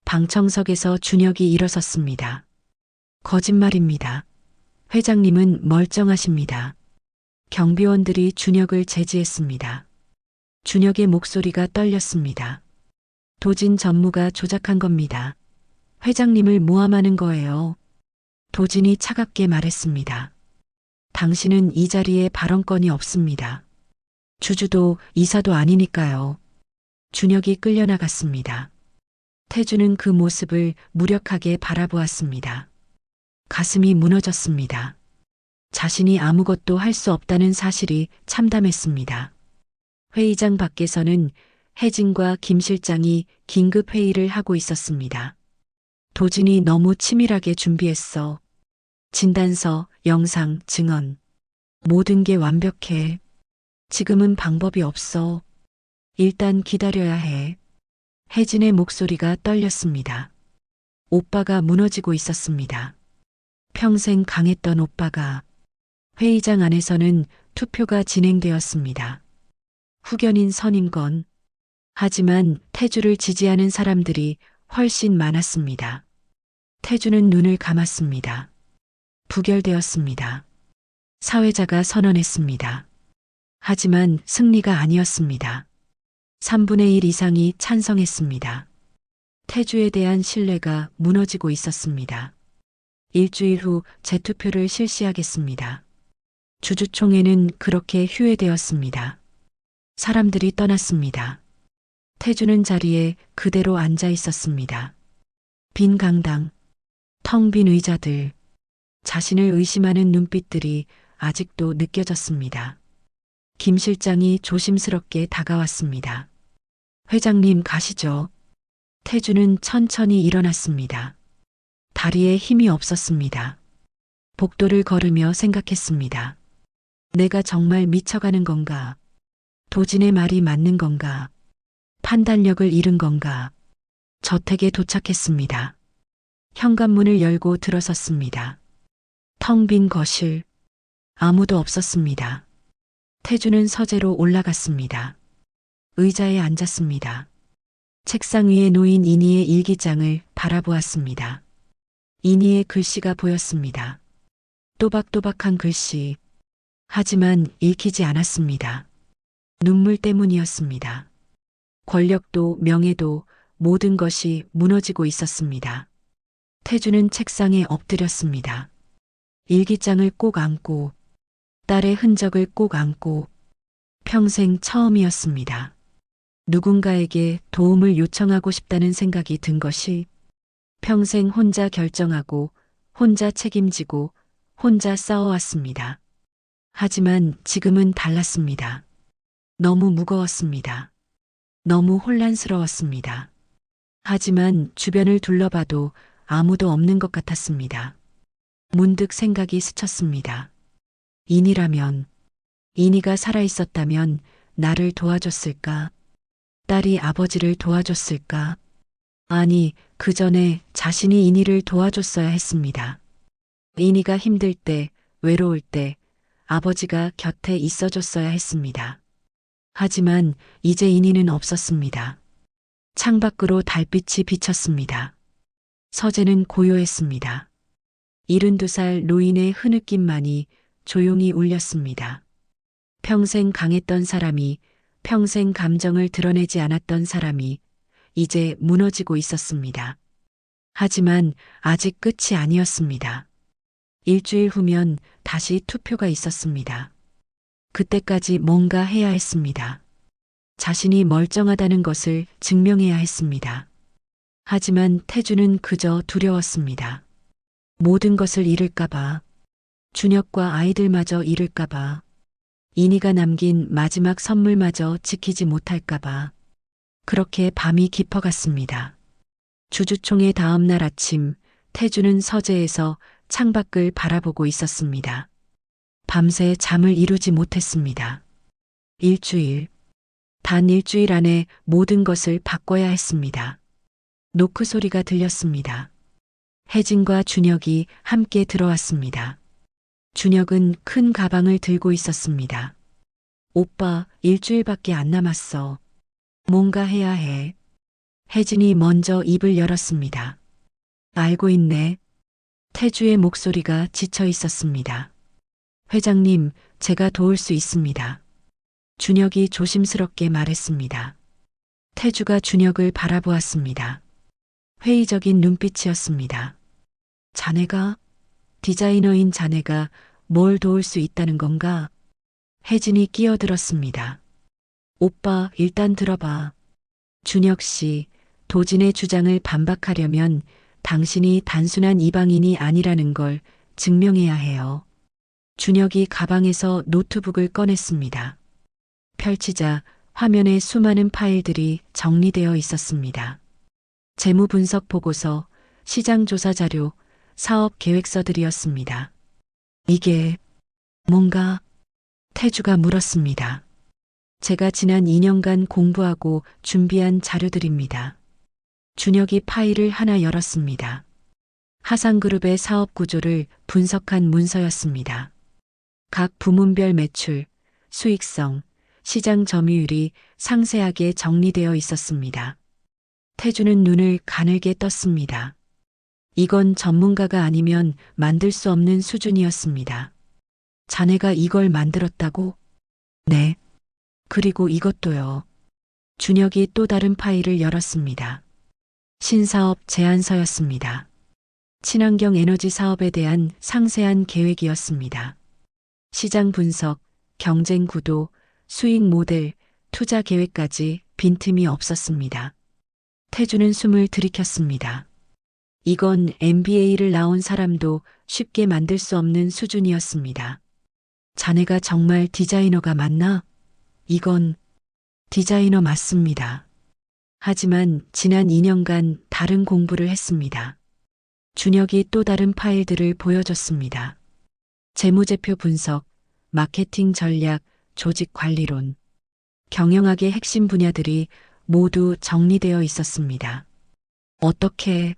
방청석에서 준혁이 일어섰습니다. 거짓말입니다. 회장님은 멀쩡하십니다. 경비원들이 준혁을 제지했습니다. 준혁의 목소리가 떨렸습니다. 도진 전무가 조작한 겁니다. 회장님을 모함하는 거예요. 도진이 차갑게 말했습니다. 당신은 이 자리에 발언권이 없습니다. 주주도 이사도 아니니까요. 준혁이 끌려나갔습니다. 태주는 그 모습을 무력하게 바라보았습니다. 가슴이 무너졌습니다. 자신이 아무것도 할 수 없다는 사실이 참담했습니다. 회의장 밖에서는 혜진과 김 실장이 긴급 회의를 하고 있었습니다. 도진이 너무 치밀하게 준비했어. 진단서, 영상, 증언. 모든 게 완벽해. 지금은 방법이 없어. 일단 기다려야 해. 혜진의 목소리가 떨렸습니다. 오빠가 무너지고 있었습니다. 평생 강했던 오빠가. 회의장 안에서는 투표가 진행되었습니다. 후견인 선임권. 하지만 태주를 지지하는 사람들이 훨씬 많았습니다. 태주는 눈을 감았습니다. 부결되었습니다. 사회자가 선언했습니다. 하지만 승리가 아니었습니다. 3분의 1 이상이 찬성했습니다. 태주에 대한 신뢰가 무너지고 있었습니다. 일주일 후 재투표를 실시하겠습니다. 주주총회는 그렇게 휴회되었습니다. 사람들이 떠났습니다. 태주는 자리에 그대로 앉아 있었습니다. 빈 강당, 텅 빈 의자들, 자신을 의심하는 눈빛들이 아직도 느껴졌습니다. 김 실장이 조심스럽게 다가왔습니다. 회장님 가시죠. 태주는 천천히 일어났습니다. 다리에 힘이 없었습니다. 복도를 걸으며 생각했습니다. 내가 정말 미쳐가는 건가? 도진의 말이 맞는 건가? 판단력을 잃은 건가? 저택에 도착했습니다. 현관문을 열고 들어섰습니다. 텅 빈 거실. 아무도 없었습니다. 태주는 서재로 올라갔습니다. 의자에 앉았습니다. 책상 위에 놓인 이니의 일기장을 바라보았습니다. 이니의 글씨가 보였습니다. 또박또박한 글씨. 하지만 읽히지 않았습니다. 눈물 때문이었습니다. 권력도 명예도 모든 것이 무너지고 있었습니다. 태주는 책상에 엎드렸습니다. 일기장을 꼭 안고 딸의 흔적을 꼭 안고 평생 처음이었습니다. 누군가에게 도움을 요청하고 싶다는 생각이 든 것이 평생 혼자 결정하고 혼자 책임지고 혼자 싸워왔습니다. 하지만 지금은 달랐습니다. 너무 무거웠습니다. 너무 혼란스러웠습니다. 하지만 주변을 둘러봐도 아무도 없는 것 같았습니다. 문득 생각이 스쳤습니다. 인이라면, 인이가 살아있었다면 나를 도와줬을까? 딸이 아버지를 도와줬을까? 아니, 그 전에 자신이 인이를 도와줬어야 했습니다. 인이가 힘들 때, 외로울 때 아버지가 곁에 있어줬어야 했습니다. 하지만 이제 인이는 없었습니다. 창밖으로 달빛이 비쳤습니다. 서재는 고요했습니다. 72살 노인의 흐느낌만이 조용히 울렸습니다. 평생 강했던 사람이, 평생 감정을 드러내지 않았던 사람이 이제 무너지고 있었습니다. 하지만 아직 끝이 아니었습니다. 일주일 후면 다시 투표가 있었습니다. 그때까지 뭔가 해야 했습니다. 자신이 멀쩡하다는 것을 증명해야 했습니다. 하지만 태주는 그저 두려웠습니다. 모든 것을 잃을까봐, 준혁과 아이들마저 잃을까봐, 인이가 남긴 마지막 선물마저 지키지 못할까봐, 그렇게 밤이 깊어갔습니다. 주주총회 다음 날 아침, 태주는 서재에서 창밖을 바라보고 있었습니다. 밤새 잠을 이루지 못했습니다. 일주일. 단 일주일 안에 모든 것을 바꿔야 했습니다. 노크 소리가 들렸습니다. 혜진과 준혁이 함께 들어왔습니다. 준혁은 큰 가방을 들고 있었습니다. 오빠, 일주일밖에 안 남았어. 뭔가 해야 해. 혜진이 먼저 입을 열었습니다. 알고 있네. 태주의 목소리가 지쳐 있었습니다. 회장님, 제가 도울 수 있습니다. 준혁이 조심스럽게 말했습니다. 태주가 준혁을 바라보았습니다. 회의적인 눈빛이었습니다. 자네가, 디자이너인 자네가 뭘 도울 수 있다는 건가? 혜진이 끼어들었습니다. 오빠, 일단 들어봐. 준혁 씨, 도진의 주장을 반박하려면 당신이 단순한 이방인이 아니라는 걸 증명해야 해요. 준혁이 가방에서 노트북을 꺼냈습니다. 펼치자 화면에 수많은 파일들이 정리되어 있었습니다. 재무 분석 보고서, 시장 조사 자료, 사업 계획서들이었습니다. 이게 뭔가? 태주가 물었습니다. 제가 지난 2년간 공부하고 준비한 자료들입니다. 준혁이 파일을 하나 열었습니다. 하상그룹의 사업 구조를 분석한 문서였습니다. 각 부문별 매출, 수익성, 시장 점유율이 상세하게 정리되어 있었습니다. 태주는 눈을 가늘게 떴습니다. 이건 전문가가 아니면 만들 수 없는 수준이었습니다. 자네가 이걸 만들었다고? 네. 그리고 이것도요. 준혁이 또 다른 파일을 열었습니다. 신사업 제안서였습니다. 친환경 에너지 사업에 대한 상세한 계획이었습니다. 시장 분석, 경쟁 구도, 수익 모델, 투자 계획까지 빈틈이 없었습니다. 태주는 숨을 들이켰습니다. 이건 MBA를 나온 사람도 쉽게 만들 수 없는 수준이었습니다. 자네가 정말 디자이너가 맞나? 이건 디자이너 맞습니다. 하지만 지난 2년간 다른 공부를 했습니다. 준혁이 또 다른 파일들을 보여줬습니다. 재무제표 분석, 마케팅 전략, 조직 관리론, 경영학의 핵심 분야들이 모두 정리되어 있었습니다. 어떻게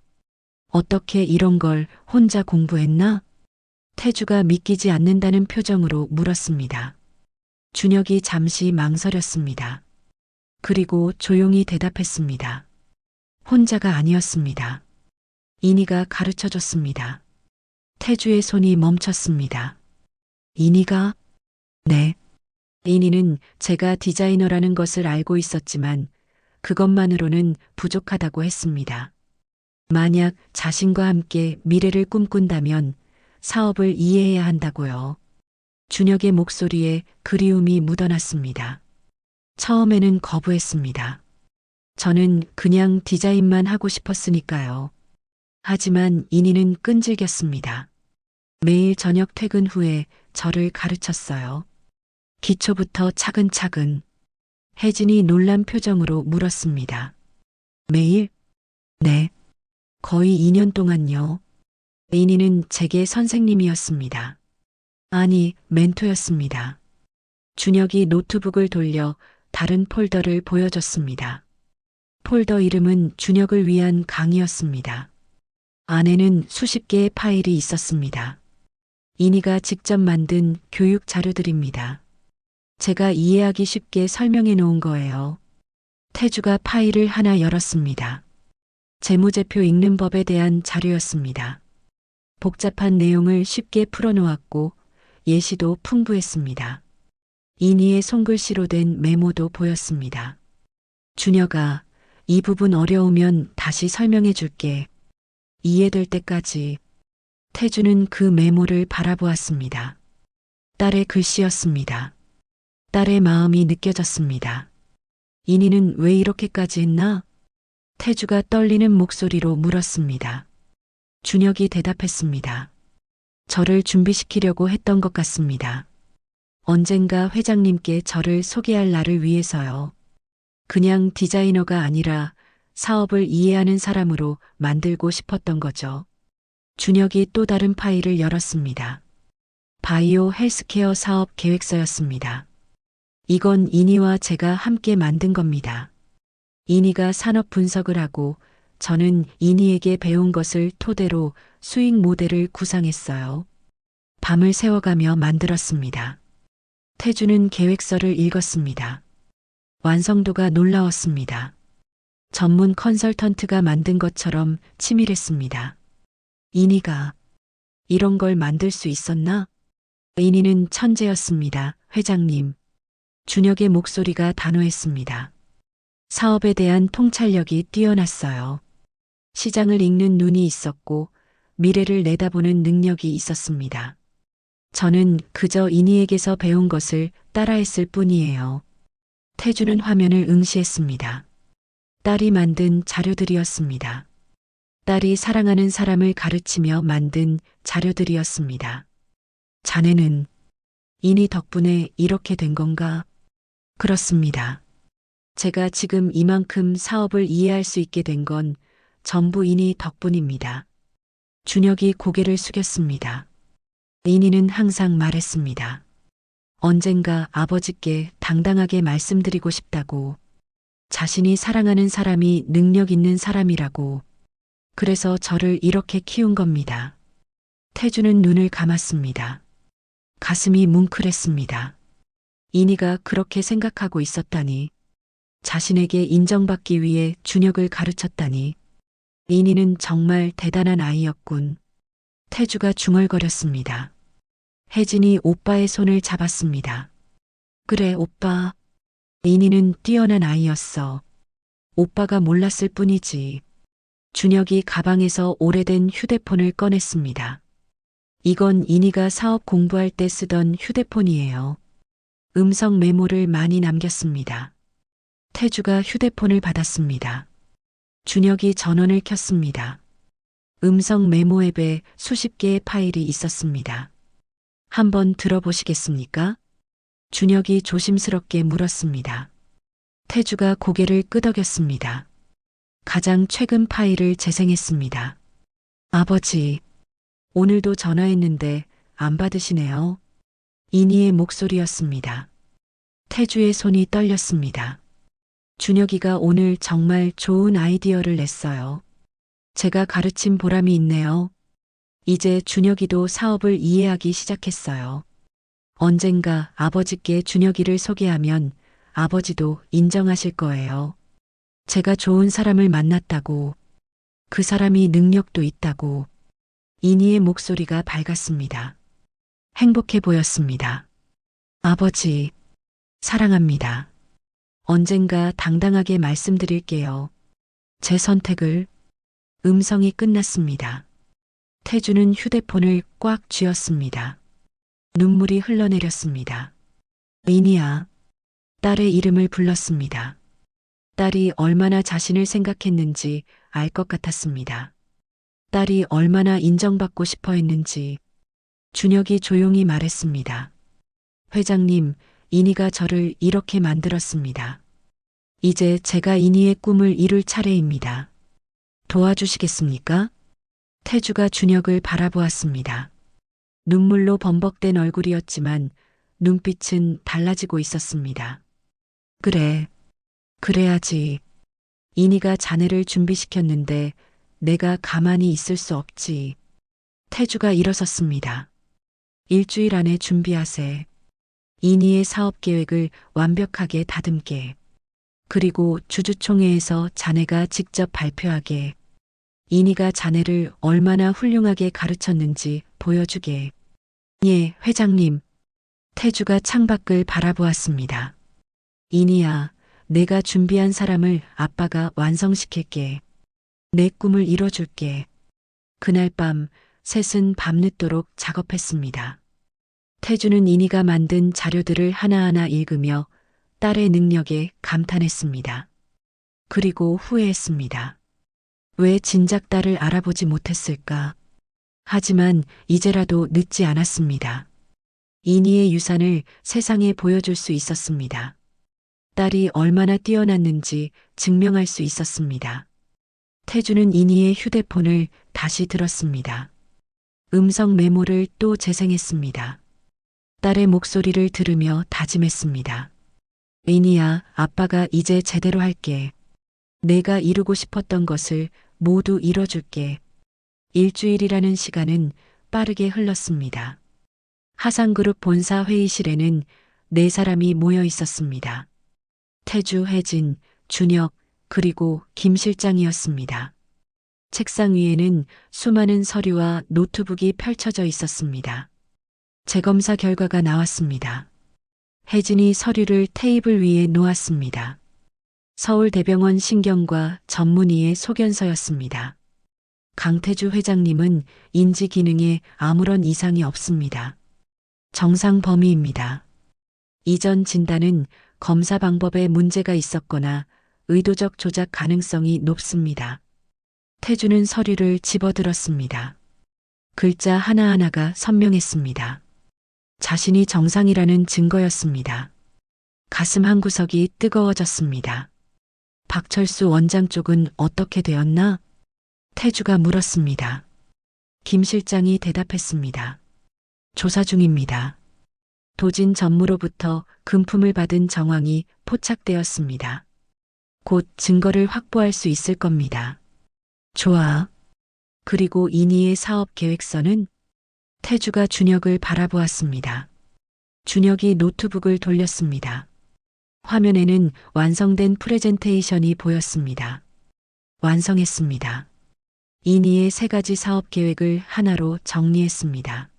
이런 걸 혼자 공부했나? 태주가 믿기지 않는다는 표정으로 물었습니다. 준혁이 잠시 망설였습니다. 그리고 조용히 대답했습니다. 혼자가 아니었습니다. 인이가 가르쳐줬습니다. 태주의 손이 멈췄습니다. 인이가? 네. 인이는 제가 디자이너라는 것을 알고 있었지만 그것만으로는 부족하다고 했습니다. 만약 자신과 함께 미래를 꿈꾼다면 사업을 이해해야 한다고요. 준혁의 목소리에 그리움이 묻어났습니다. 처음에는 거부했습니다. 저는 그냥 디자인만 하고 싶었으니까요. 하지만 인이는 끈질겼습니다. 매일 저녁 퇴근 후에 저를 가르쳤어요. 기초부터 차근차근. 혜진이 놀란 표정으로 물었습니다. 매일? 네. 거의 2년 동안요. 인이는 제게 선생님이었습니다. 아니, 멘토였습니다. 준혁이 노트북을 돌려 다른 폴더를 보여줬습니다. 폴더 이름은 준혁을 위한 강의였습니다. 안에는 수십 개의 파일이 있었습니다. 인이가 직접 만든 교육 자료들입니다. 제가 이해하기 쉽게 설명해 놓은 거예요. 태주가 파일을 하나 열었습니다. 재무제표 읽는 법에 대한 자료였습니다. 복잡한 내용을 쉽게 풀어놓았고 예시도 풍부했습니다. 인이의 손글씨로 된 메모도 보였습니다. 준혁아, 이 부분 어려우면 다시 설명해 줄게. 이해될 때까지. 태주는 그 메모를 바라보았습니다. 딸의 글씨였습니다. 딸의 마음이 느껴졌습니다. 인이는 왜 이렇게까지 했나? 태주가 떨리는 목소리로 물었습니다. 준혁이 대답했습니다. 저를 준비시키려고 했던 것 같습니다. 언젠가 회장님께 저를 소개할 날을 위해서요. 그냥 디자이너가 아니라 사업을 이해하는 사람으로 만들고 싶었던 거죠. 준혁이 또 다른 파일을 열었습니다. 바이오 헬스케어 사업 계획서였습니다. 이건 이니와 제가 함께 만든 겁니다. 이니가 산업 분석을 하고 저는 이니에게 배운 것을 토대로 수익 모델을 구상했어요. 밤을 새워가며 만들었습니다. 태주는 계획서를 읽었습니다. 완성도가 놀라웠습니다. 전문 컨설턴트가 만든 것처럼 치밀했습니다. 이니가 이런 걸 만들 수 있었나? 이니는 천재였습니다, 회장님. 준혁의 목소리가 단호했습니다. 사업에 대한 통찰력이 뛰어났어요. 시장을 읽는 눈이 있었고 미래를 내다보는 능력이 있었습니다. 저는 그저 이니에게서 배운 것을 따라했을 뿐이에요. 태주는 화면을 응시했습니다. 딸이 만든 자료들이었습니다. 딸이 사랑하는 사람을 가르치며 만든 자료들이었습니다. 자네는 이니 덕분에 이렇게 된 건가? 그렇습니다. 제가 지금 이만큼 사업을 이해할 수 있게 된 건 전부 이니 덕분입니다. 준혁이 고개를 숙였습니다. 이니는 항상 말했습니다. 언젠가 아버지께 당당하게 말씀드리고 싶다고. 자신이 사랑하는 사람이 능력 있는 사람이라고. 그래서 저를 이렇게 키운 겁니다. 태주는 눈을 감았습니다. 가슴이 뭉클했습니다. 이니가 그렇게 생각하고 있었다니. 자신에게 인정받기 위해 준혁을 가르쳤다니. 이니는 정말 대단한 아이였군. 태주가 중얼거렸습니다. 혜진이 오빠의 손을 잡았습니다. 그래, 오빠. 이니는 뛰어난 아이였어. 오빠가 몰랐을 뿐이지. 준혁이 가방에서 오래된 휴대폰을 꺼냈습니다. 이건 이니가 사업 공부할 때 쓰던 휴대폰이에요. 음성 메모를 많이 남겼습니다. 태주가 휴대폰을 받았습니다. 준혁이 전원을 켰습니다. 음성 메모 앱에 수십 개의 파일이 있었습니다. 한번 들어보시겠습니까? 준혁이 조심스럽게 물었습니다. 태주가 고개를 끄덕였습니다. 가장 최근 파일을 재생했습니다. 아버지, 오늘도 전화했는데 안 받으시네요. 이니의 목소리였습니다. 태주의 손이 떨렸습니다. 준혁이가 오늘 정말 좋은 아이디어를 냈어요. 제가 가르친 보람이 있네요. 이제 준혁이도 사업을 이해하기 시작했어요. 언젠가 아버지께 준혁이를 소개하면 아버지도 인정하실 거예요. 제가 좋은 사람을 만났다고, 그 사람이 능력도 있다고. 이니의 목소리가 밝았습니다. 행복해 보였습니다. 아버지, 사랑합니다. 언젠가 당당하게 말씀드릴게요. 제 선택을. 음성이 끝났습니다. 태주는 휴대폰을 꽉 쥐었습니다. 눈물이 흘러내렸습니다. 이니야. 딸의 이름을 불렀습니다. 딸이 얼마나 자신을 생각했는지 알 것 같았습니다. 딸이 얼마나 인정받고 싶어 했는지. 준혁이 조용히 말했습니다. 회장님, 이니가 저를 이렇게 만들었습니다. 이제 제가 이니의 꿈을 이룰 차례입니다. 도와주시겠습니까? 태주가 준혁을 바라보았습니다. 눈물로 범벅된 얼굴이었지만 눈빛은 달라지고 있었습니다. 그래, 그래야지. 이니가 자네를 준비시켰는데 내가 가만히 있을 수 없지. 태주가 일어섰습니다. 일주일 안에 준비하세. 이니의 사업 계획을 완벽하게 다듬게. 그리고 주주총회에서 자네가 직접 발표하게. 이니가 자네를 얼마나 훌륭하게 가르쳤는지 보여주게. 예, 회장님. 태주가 창밖을 바라보았습니다. 이니야, 내가 준비한 사람을 아빠가 완성시킬게. 내 꿈을 이뤄줄게. 그날 밤 셋은 밤늦도록 작업했습니다. 태주는 이니가 만든 자료들을 하나하나 읽으며 딸의 능력에 감탄했습니다. 그리고 후회했습니다. 왜 진작 딸을 알아보지 못했을까? 하지만 이제라도 늦지 않았습니다. 이니의 유산을 세상에 보여줄 수 있었습니다. 딸이 얼마나 뛰어났는지 증명할 수 있었습니다. 태주는 이니의 휴대폰을 다시 들었습니다. 음성 메모를 또 재생했습니다. 딸의 목소리를 들으며 다짐했습니다. 이니야, 아빠가 이제 제대로 할게. 내가 이루고 싶었던 것을 모두 이뤄줄게. 일주일이라는 시간은 빠르게 흘렀습니다. 하상그룹 본사 회의실에는 4사람이 모여 있었습니다. 태주, 혜진, 준혁, 그리고 김 실장이었습니다. 책상 위에는 수많은 서류와 노트북이 펼쳐져 있었습니다. 재검사 결과가 나왔습니다. 혜진이 서류를 테이블 위에 놓았습니다. 서울대병원 신경과 전문의의 소견서였습니다. 강태주 회장님은 인지 기능에 아무런 이상이 없습니다. 정상 범위입니다. 이전 진단은 검사 방법에 문제가 있었거나 의도적 조작 가능성이 높습니다. 태주는 서류를 집어들었습니다. 글자 하나하나가 선명했습니다. 자신이 정상이라는 증거였습니다. 가슴 한구석이 뜨거워졌습니다. 박철수 원장 쪽은 어떻게 되었나? 태주가 물었습니다. 김 실장이 대답했습니다. 조사 중입니다. 도진 전무로부터 금품을 받은 정황이 포착되었습니다. 곧 증거를 확보할 수 있을 겁니다. 좋아. 그리고 이니의 사업 계획서는? 태주가 준혁을 바라보았습니다. 준혁이 노트북을 돌렸습니다. 화면에는 완성된 프레젠테이션이 보였습니다. 완성했습니다. 이니의 3가지 사업 계획을 하나로 정리했습니다.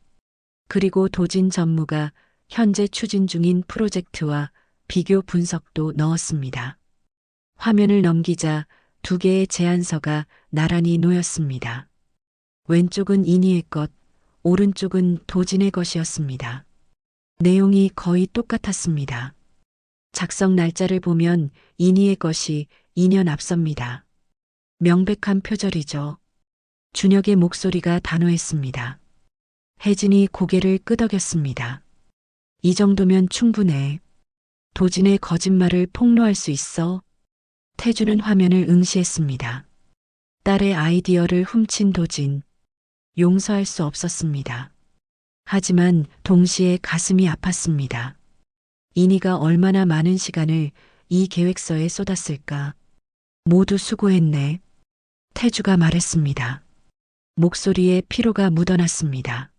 그리고 도진 전무가 현재 추진 중인 프로젝트와 비교 분석도 넣었습니다. 화면을 넘기자 2개의 제안서가 나란히 놓였습니다. 왼쪽은 이니의 것, 오른쪽은 도진의 것이었습니다. 내용이 거의 똑같았습니다. 작성 날짜를 보면 이니의 것이 2년 앞섭니다. 명백한 표절이죠. 준혁의 목소리가 단호했습니다. 혜진이 고개를 끄덕였습니다. 이 정도면 충분해. 도진의 거짓말을 폭로할 수 있어. 태주는 화면을 응시했습니다. 딸의 아이디어를 훔친 도진. 용서할 수 없었습니다. 하지만 동시에 가슴이 아팠습니다. 이니가 얼마나 많은 시간을 이 계획서에 쏟았을까. 모두 수고했네. 태주가 말했습니다. 목소리에 피로가 묻어났습니다.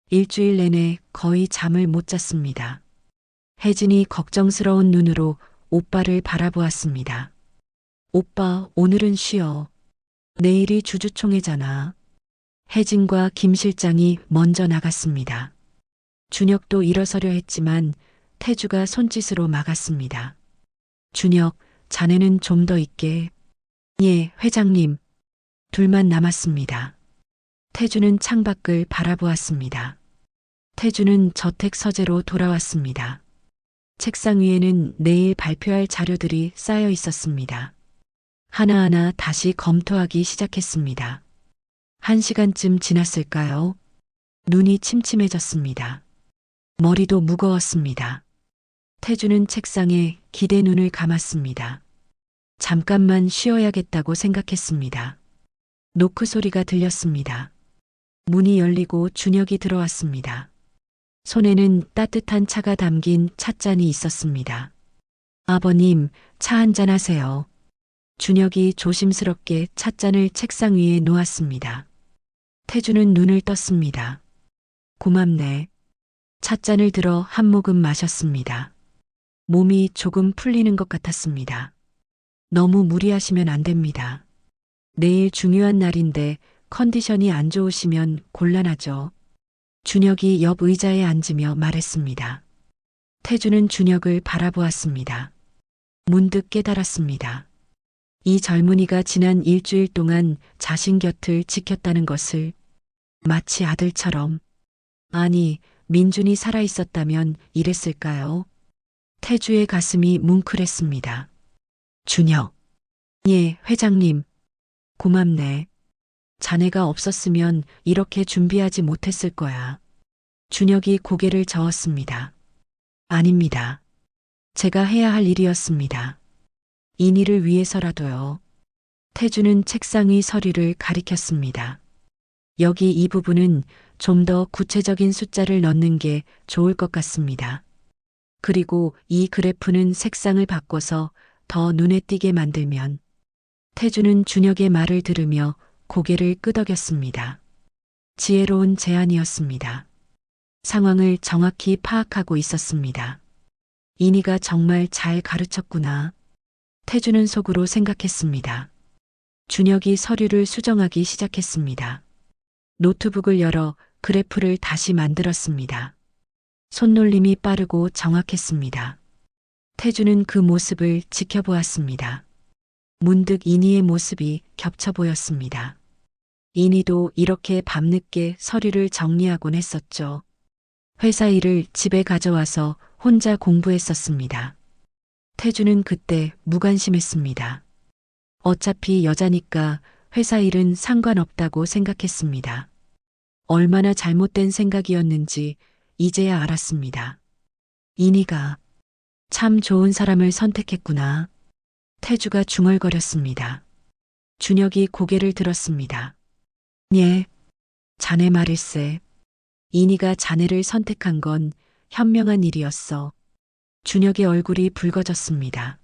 일주일 내내 거의 잠을 못 잤습니다. 혜진이 걱정스러운 눈으로 오빠를 바라보았습니다. 오빠, 오늘은 쉬어. 내일이 주주총회잖아. 혜진과 김 실장이 먼저 나갔습니다. 준혁도 일어서려 했지만 태주가 손짓으로 막았습니다. 준혁, 자네는 좀 더 있게. 예, 회장님. 둘만 남았습니다. 태주는 창밖을 바라보았습니다. 태주는 저택 서재로 돌아왔습니다. 책상 위에는 내일 발표할 자료들이 쌓여 있었습니다. 하나하나 다시 검토하기 시작했습니다. 1시간쯤 지났을까요? 눈이 침침해졌습니다. 머리도 무거웠습니다. 태주는 책상에 기대 눈을 감았습니다. 잠깐만 쉬어야겠다고 생각했습니다. 노크 소리가 들렸습니다. 문이 열리고 준혁이 들어왔습니다. 손에는 따뜻한 차가 담긴 찻잔이 있었습니다. 아버님, 차 한잔 하세요. 준혁이 조심스럽게 찻잔을 책상 위에 놓았습니다. 태주는 눈을 떴습니다. 고맙네. 찻잔을 들어 한 모금 마셨습니다. 몸이 조금 풀리는 것 같았습니다. 너무 무리하시면 안 됩니다. 내일 중요한 날인데 컨디션이 안 좋으시면 곤란하죠. 준혁이 옆 의자에 앉으며 말했습니다. 태주는 준혁을 바라보았습니다. 문득 깨달았습니다. 이 젊은이가 지난 일주일 동안 자신 곁을 지켰다는 것을 마치 아들처럼, 아니, 민준이 살아있었다면 이랬을까요? 태주의 가슴이 뭉클했습니다. 준혁. 예, 회장님. 고맙네. 자네가 없었으면 이렇게 준비하지 못했을 거야. 준혁이 고개를 저었습니다. 아닙니다. 제가 해야 할 일이었습니다. 인희를 위해서라도요. 태주는 책상 위 서류를 가리켰습니다. 여기 이 부분은 좀 더 구체적인 숫자를 넣는 게 좋을 것 같습니다. 그리고 이 그래프는 색상을 바꿔서 더 눈에 띄게 만들면. 태주는 준혁의 말을 들으며 고개를 끄덕였습니다. 지혜로운 제안이었습니다. 상황을 정확히 파악하고 있었습니다. 인희가 정말 잘 가르쳤구나. 태주는 속으로 생각했습니다. 준혁이 서류를 수정하기 시작했습니다. 노트북을 열어 그래프를 다시 만들었습니다. 손놀림이 빠르고 정확했습니다. 태주는 그 모습을 지켜보았습니다. 문득 인희의 모습이 겹쳐 보였습니다. 인희도 이렇게 밤늦게 서류를 정리하곤 했었죠. 회사 일을 집에 가져와서 혼자 공부했었습니다. 태주는 그때 무관심했습니다. 어차피 여자니까 회사 일은 상관없다고 생각했습니다. 얼마나 잘못된 생각이었는지 이제야 알았습니다. 인희가 참 좋은 사람을 선택했구나. 태주가 중얼거렸습니다. 준혁이 고개를 들었습니다. 예, 자네 말일세. 인희가 자네를 선택한 건 현명한 일이었어. 준혁의 얼굴이 붉어졌습니다.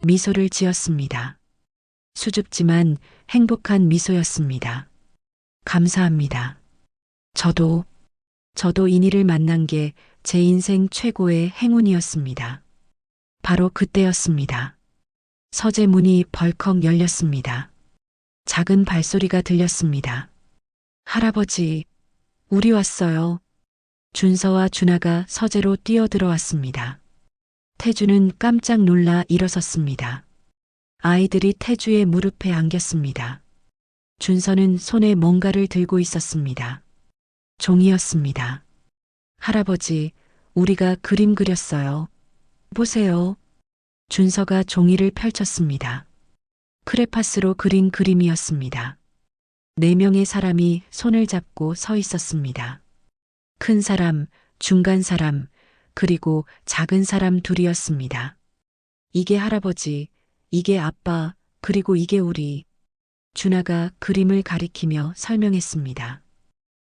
미소를 지었습니다. 수줍지만 행복한 미소였습니다. 감사합니다. 저도 인희를 만난 게 제 인생 최고의 행운이었습니다. 바로 그때였습니다. 서재 문이 벌컥 열렸습니다. 작은 발소리가 들렸습니다. 할아버지, 우리 왔어요. 준서와 준하가 서재로 뛰어들어왔습니다. 태주는 깜짝 놀라 일어섰습니다. 아이들이 태주의 무릎에 안겼습니다. 준서는 손에 뭔가를 들고 있었습니다. 종이였습니다. 할아버지, 우리가 그림 그렸어요. 보세요. 준서가 종이를 펼쳤습니다. 크레파스로 그린 그림이었습니다. 4명의 사람이 손을 잡고 서 있었습니다. 큰 사람, 중간 사람, 그리고 작은 사람 둘이었습니다. 이게 할아버지, 이게 아빠, 그리고 이게 우리. 준하가 그림을 가리키며 설명했습니다.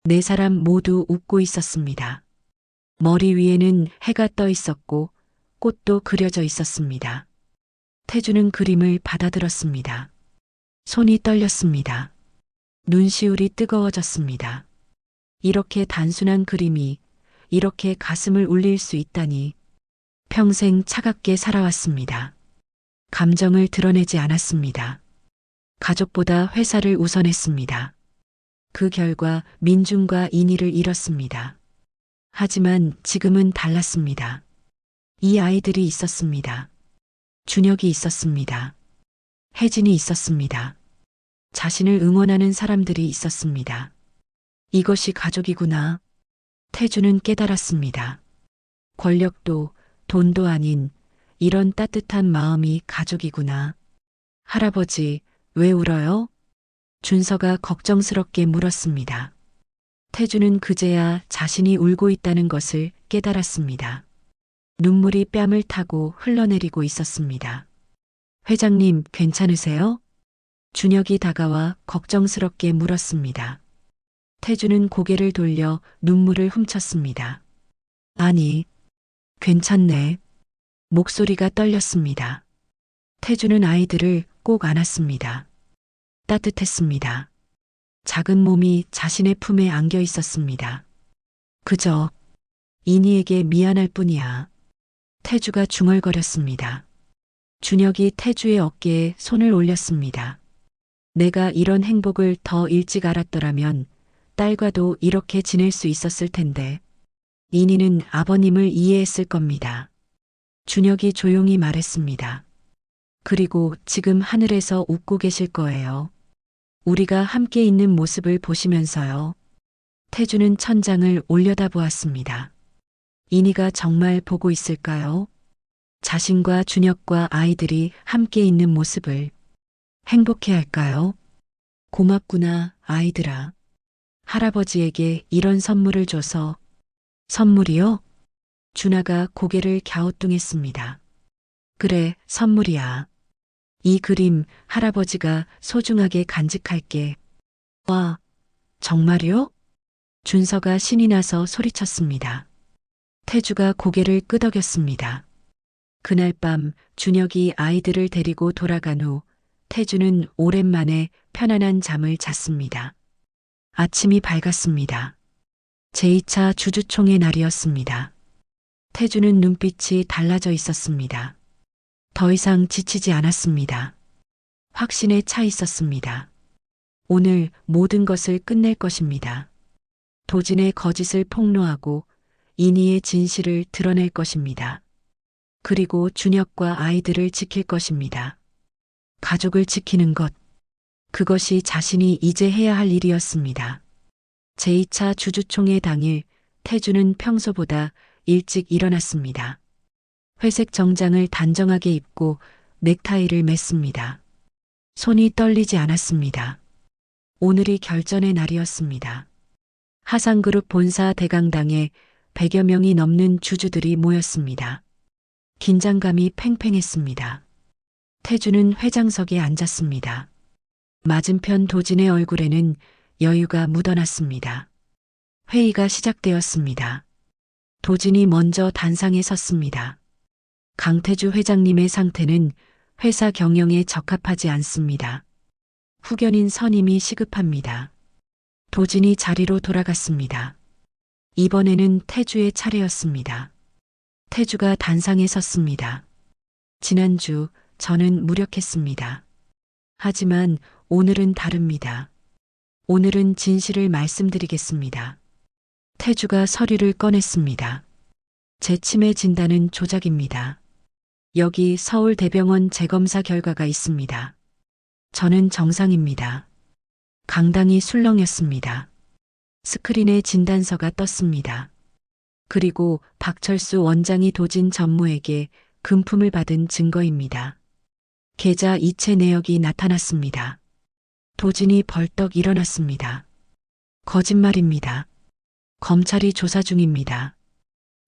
4사람 모두 웃고 있었습니다. 머리 위에는 해가 떠 있었고 꽃도 그려져 있었습니다. 태주는 그림을 받아들었습니다. 손이 떨렸습니다. 눈시울이 뜨거워졌습니다. 이렇게 단순한 그림이 이렇게 가슴을 울릴 수 있다니. 평생 차갑게 살아왔습니다. 감정을 드러내지 않았습니다. 가족보다 회사를 우선했습니다. 그 결과 민준과 인희를 잃었습니다. 하지만 지금은 달랐습니다. 이 아이들이 있었습니다. 준혁이 있었습니다. 혜진이 있었습니다. 자신을 응원하는 사람들이 있었습니다. 이것이 가족이구나. 태주는 깨달았습니다. 권력도 돈도 아닌 이런 따뜻한 마음이 가족이구나. 할아버지, 왜 울어요? 준서가 걱정스럽게 물었습니다. 태주는 그제야 자신이 울고 있다는 것을 깨달았습니다. 눈물이 뺨을 타고 흘러내리고 있었습니다. 회장님, 괜찮으세요? 준혁이 다가와 걱정스럽게 물었습니다. 태주는 고개를 돌려 눈물을 훔쳤습니다. 아니, 괜찮네. 목소리가 떨렸습니다. 태주는 아이들을 꼭 안았습니다. 따뜻했습니다. 작은 몸이 자신의 품에 안겨 있었습니다. 그저 이니에게 미안할 뿐이야. 태주가 중얼거렸습니다. 준혁이 태주의 어깨에 손을 올렸습니다. 내가 이런 행복을 더 일찍 알았더라면 딸과도 이렇게 지낼 수 있었을 텐데. 이니는 아버님을 이해했을 겁니다. 준혁이 조용히 말했습니다. 그리고 지금 하늘에서 웃고 계실 거예요. 우리가 함께 있는 모습을 보시면서요. 태주는 천장을 올려다보았습니다. 이니가 정말 보고 있을까요? 자신과 준혁과 아이들이 함께 있는 모습을 행복해 할까요? 고맙구나, 아이들아. 할아버지에게 이런 선물을 줘서. 선물이요? 준하가 고개를 갸우뚱했습니다. 그래, 선물이야. 이 그림 할아버지가 소중하게 간직할게. 와, 정말요? 준서가 신이 나서 소리쳤습니다. 태주가 고개를 끄덕였습니다. 그날 밤 준혁이 아이들을 데리고 돌아간 후 태주는 오랜만에 편안한 잠을 잤습니다. 아침이 밝았습니다. 제2차 주주총회 날이었습니다. 태주는 눈빛이 달라져 있었습니다. 더 이상 지치지 않았습니다. 확신에 차 있었습니다. 오늘 모든 것을 끝낼 것입니다. 도진의 거짓을 폭로하고 이니의 진실을 드러낼 것입니다. 그리고 준혁과 아이들을 지킬 것입니다. 가족을 지키는 것, 그것이 자신이 이제 해야 할 일이었습니다. 제2차 주주총회 당일 태주는 평소보다 일찍 일어났습니다. 회색 정장을 단정하게 입고 넥타이를 맸습니다. 손이 떨리지 않았습니다. 오늘이 결전의 날이었습니다. 하상그룹 본사 대강당에 100여 명이 넘는 주주들이 모였습니다. 긴장감이 팽팽했습니다. 태주는 회장석에 앉았습니다. 맞은편 도진의 얼굴에는 여유가 묻어났습니다. 회의가 시작되었습니다. 도진이 먼저 단상에 섰습니다. 강태주 회장님의 상태는 회사 경영에 적합하지 않습니다. 후견인 선임이 시급합니다. 도진이 자리로 돌아갔습니다. 이번에는 태주의 차례였습니다. 태주가 단상에 섰습니다. 지난주 저는 무력했습니다. 하지만 오늘은 다릅니다. 오늘은 진실을 말씀드리겠습니다. 태주가 서류를 꺼냈습니다. 제 치매 진단은 조작입니다. 여기 서울대병원 재검사 결과가 있습니다. 저는 정상입니다. 강당이 술렁였습니다. 스크린에 진단서가 떴습니다. 그리고 박철수 원장이 도진 전무에게 금품을 받은 증거입니다. 계좌 이체 내역이 나타났습니다. 도진이 벌떡 일어났습니다. 거짓말입니다. 검찰이 조사 중입니다.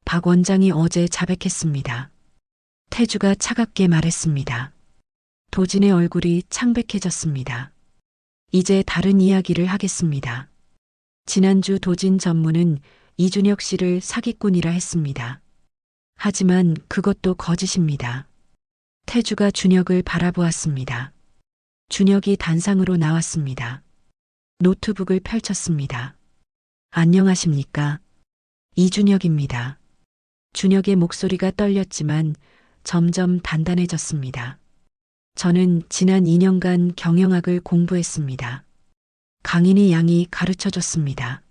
박 원장이 어제 자백했습니다. 태주가 차갑게 말했습니다. 도진의 얼굴이 창백해졌습니다. 이제 다른 이야기를 하겠습니다. 지난주 도진 전무는 이준혁 씨를 사기꾼이라 했습니다. 하지만 그것도 거짓입니다. 태주가 준혁을 바라보았습니다. 준혁이 단상으로 나왔습니다. 노트북을 펼쳤습니다. 안녕하십니까? 이준혁입니다. 준혁의 목소리가 떨렸지만 점점 단단해졌습니다. 저는 지난 2년간 경영학을 공부했습니다. 강인희 양이 가르쳐줬습니다.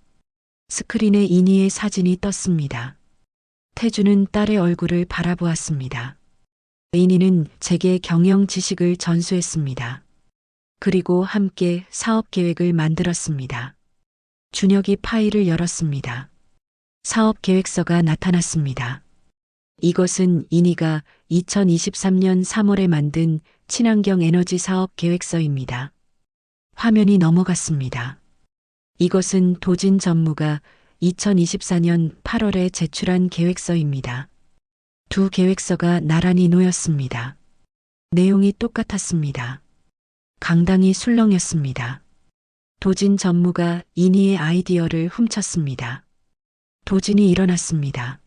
스크린에 이니의 사진이 떴습니다. 태주는 딸의 얼굴을 바라보았습니다. 이니는 제게 경영 지식을 전수했습니다. 그리고 함께 사업 계획을 만들었습니다. 준혁이 파일을 열었습니다. 사업 계획서가 나타났습니다. 이것은 이니가 2023년 3월에 만든 친환경 에너지 사업 계획서입니다. 화면이 넘어갔습니다. 이것은 도진 전무가 2024년 8월에 제출한 계획서입니다. 두 계획서가 나란히 놓였습니다. 내용이 똑같았습니다. 강당이 술렁였습니다. 도진 전무가 이니의 아이디어를 훔쳤습니다. 도진이 일어났습니다.